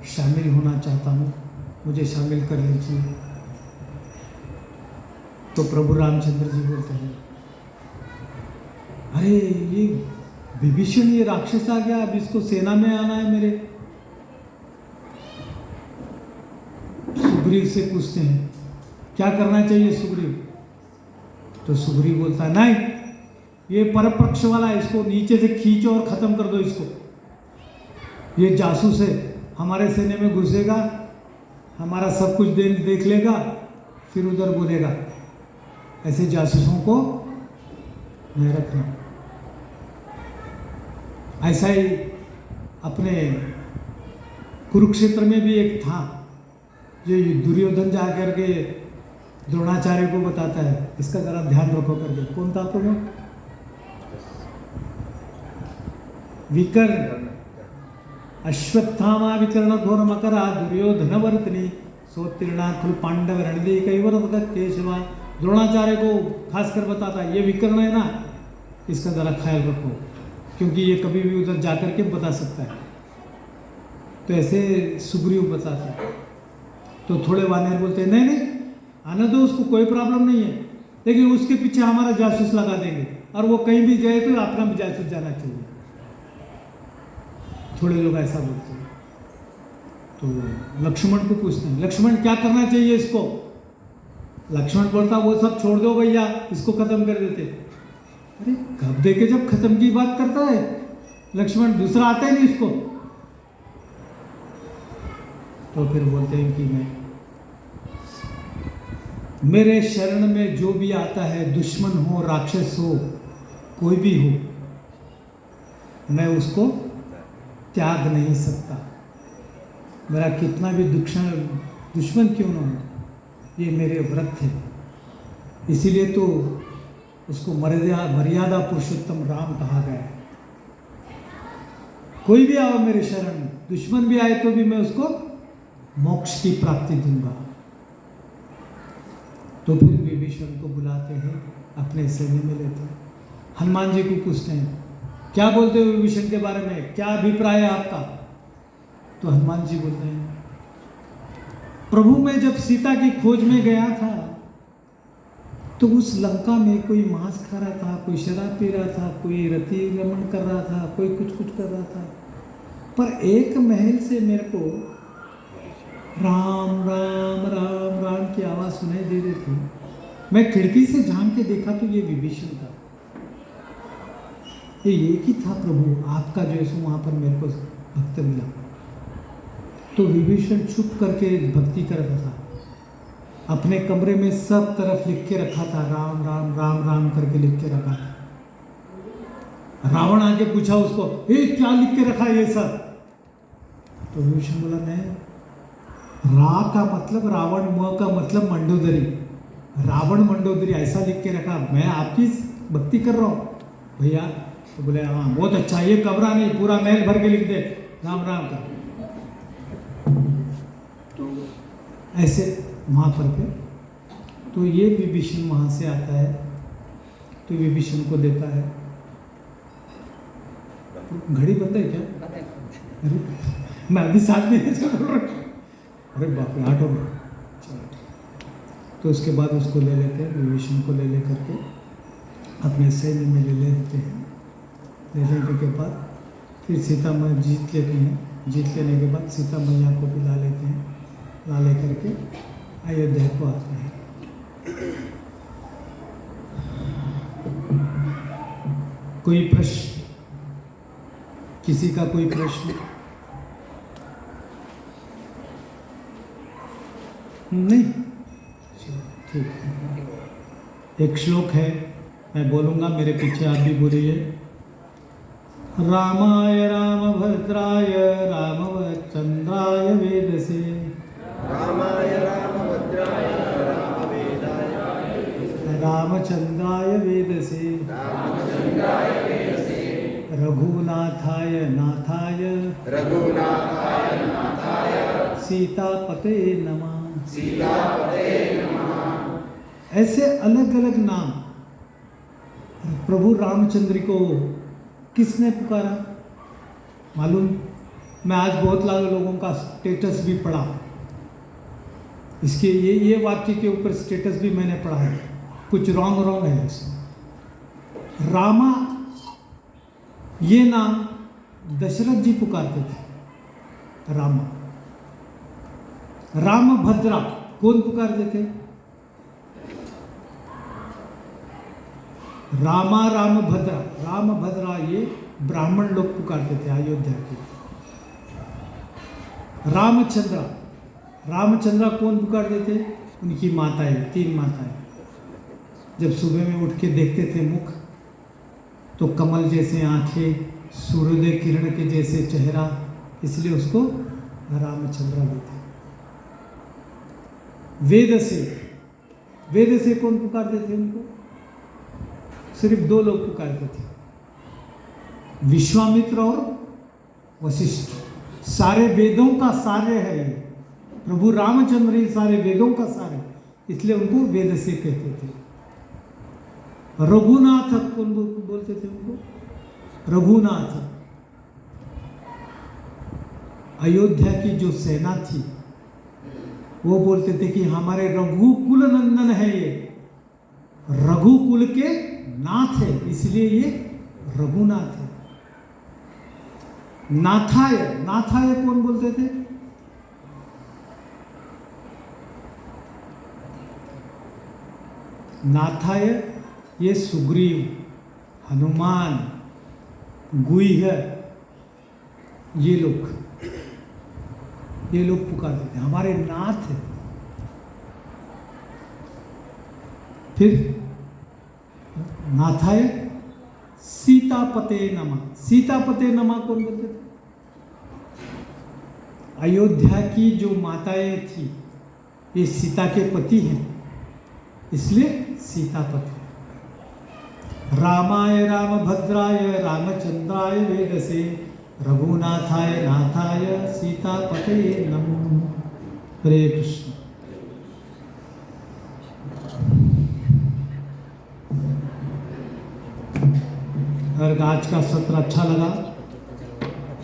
शामिल होना चाहता हूँ, मुझे शामिल कर लीजिए। तो प्रभु रामचंद्र जी बोलते हैं अरे ये विभीषण ये राक्षस आ गया, अब इसको सेना में आना है मेरे। सुग्रीव से पूछते हैं क्या करना चाहिए सुग्रीव? तो सुग्रीव बोलता है नहीं, ये परपक्ष वाला है, इसको नीचे से खींचो और ख़त्म कर दो इसको। ये जासूस है, हमारे सेना में घुसेगा, हमारा सब कुछ देख लेगा, फिर उधर बोलेगा। ऐसे जासूसों को नहीं रखना। ऐसा ही अपने कुरुक्षेत्र में भी एक था जो दुर्योधन जा करके द्रोणाचार्य को बताता है इसका जरा ध्यान रखो करके। कौन था तो? विकर्ण अश्वत्थामा विकर्ण घोर मकरा दुर्योधन वर्तनी सोत्तीर्णा कुल पांडव रणदी कैवर केशवा। द्रोणाचार्य को खासकर बताता है ये विकर्ण है ना, इसका जरा ख्याल रखो, क्योंकि ये कभी भी उधर जाकर के बता सकता है। तो ऐसे सुग्रीव बताता है। तो थोड़े वानर बोलते हैं नहीं नहीं आने दो उसको, कोई प्रॉब्लम नहीं है, लेकिन उसके पीछे हमारा जासूस लगा देंगे और वो कहीं भी जाए तो अपना भी जासूस जाना चाहिए। थोड़े लोग ऐसा बोलते हैं। तो लक्ष्मण को पूछते हैं लक्ष्मण क्या करना चाहिए इसको? लक्ष्मण बोलता वो सब छोड़ दो भैया, इसको खत्म कर देते। अरे कब देखे जब खत्म की बात करता है, लक्ष्मण दूसरा आता ही नहीं उसको। तो फिर बोलते हैं कि मैं, मेरे शरण में जो भी आता है, दुश्मन हो, राक्षस हो, कोई भी हो, मैं उसको त्याग नहीं सकता। मेरा कितना भी दुश्मन क्यों ना हो, ये मेरे व्रत है। इसीलिए तो उसको मर्यादा पुरुषोत्तम राम कहा गया है। कोई भी आओ मेरे शरण में, दुश्मन भी आए तो भी मैं उसको मोक्ष की प्राप्ति दूंगा। तो फिर विभीषण को बुलाते हैं, अपने सैन्य में लेते हैं। हनुमान जी को पूछते हैं, क्या बोलते हो विभीषण के बारे में, क्या अभिप्राय है आपका? तो हनुमान जी बोलते हैं, प्रभु मैं जब सीता की खोज में गया था तो उस लंका में कोई मांस खा रहा था, कोई शराब पी रहा था, कोई रति रमण कर रहा था, कोई कुछ कर रहा था, पर एक महल से मेरे को राम राम राम राम की आवाज़ सुनाई दे रही थी। मैं खिड़की से झांक के देखा तो ये विभीषण था। ये एक ही था प्रभु आपका जो है वहाँ पर मेरे को भक्त मिला। तो विभीषण छुप करके भक्ति कर रहा था, अपने कमरे में सब तरफ लिख के रखा था, राम राम राम राम करके लिख के रखा था। रावण आके पूछा उसको, ए क्या लिख के रखा ये सब? तो विभीषण बोला, नहीं, रा का मतलब रावण, म का मतलब मंडोदरी, रावण मंडोदरी ऐसा लिख के रखा, मैं आपकी भक्ति कर रहा हूँ भैया। तो बोले हाँ बहुत अच्छा, ये कमरा नहीं पूरा महल भर के लिख दे राम राम कर। तो ऐसे वहाँ पर थे। तो ये विभीषण वहाँ से आता है, तो विभीषण को देता है। घड़ी बंद है क्या? अरे मैं अभी 7 महीने से बोल रहा हूँ। अरे बाप रे 8 हो गए। तो उसके बाद उसको ले लेते हैं, विभीषण को ले करके अपने सैन्य में ले लेते हैं। ले लेने के बाद फिर सीता मैया जीत लेते हैं। जीत लेने के बाद सीता मैया को भी ला लेते हैं। ला ले करके अयोध्या को आते हैं। कोई प्रश्न? किसी का कोई प्रश्न? नहीं? ठीक है। एक श्लोक है, मैं बोलूँगा, मेरे पीछे आप भी बोलिए। रामाय रामभद्राय रामचंद्राय वेदसे, रामाय रामभद्राय रामवेदाय रामचंद्राय वेदसे, रामचंद्राय वेदसे, रघुनाथाय नाथाय रघुनाथाय नाथाय सीतापते नमः। सीतापते नमः। ऐसे अलग अलग नाम प्रभु रामचंद्र को किसने पुकारा मालूम? मैं आज बहुत लोगों का स्टेटस भी पढ़ा, इसके ये वाक्य के ऊपर स्टेटस भी मैंने पढ़ा है, कुछ रॉन्ग है इसमें। रामा ये नाम दशरथ जी पुकारते थे, रामा। रामभद्रा कौन पुकारते थे? रामा रामभद्रा, रामभद्रा ये ब्राह्मण लोग पुकारते थे अयोध्या के। रामचंद्रा, रामचंद्रा कौन पुकारते थे? उनकी माताएं, 3 माताएं। जब सुबह में उठ के देखते थे मुख तो कमल जैसे आंखें, सूर्योदय किरण के जैसे चेहरा, इसलिए उसको रामचंद्रा बोलते। वेद से, वेद से कौन पुकारते थे उनको? सिर्फ 2 लोग पुकारते थे, विश्वामित्र और वशिष्ठ। सारे वेदों का सारे है ये, प्रभु रामचंद्र ही सारे वेदों का सारे, इसलिए उनको वेद से कहते थे। रघुनाथ कौन बोलते थे उनको? रघुनाथ। अयोध्या की जो सेना थी वो बोलते थे कि हमारे रघुकुल नंदन है ये, रघुकुल के नाथ है, इसलिए ये रघुनाथ है। नाथाय, नाथाय कौन बोलते थे? नाथाय ये सुग्रीव, हनुमान, गुह्य, ये लोग पुकारते थे हमारे नाथ है। फिर नाथाय सीतापते नमः। सीतापते नमः कौन बोलते थे? अयोध्या की जो माताएं थी ये सीता के पति हैं, इसलिए सीतापति। रामाय रामभद्राय रामचंद्राय वेदसे रघुनाथाय नाथाय सीतापते नमः। हरे कृष्ण। अगर आज का सत्र अच्छा लगा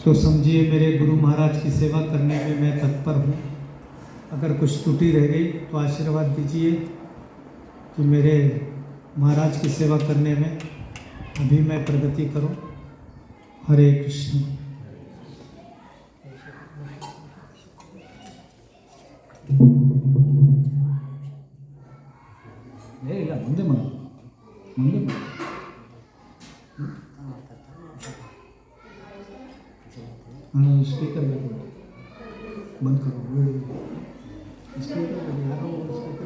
तो समझिए मेरे गुरु महाराज की सेवा करने में मैं तत्पर हूँ। अगर कुछ त्रुटि रह गई तो आशीर्वाद दीजिए कि मेरे महाराज की सेवा करने में अभी मैं प्रगति करूँ। हरे कृष्ण। ಇಲ್ಲ ಮುಂದೆ ಮಾಡು ಮುಂದೆ ಮಾಡು स्पीकर बंद करो स्पीकर यारो स्पीकर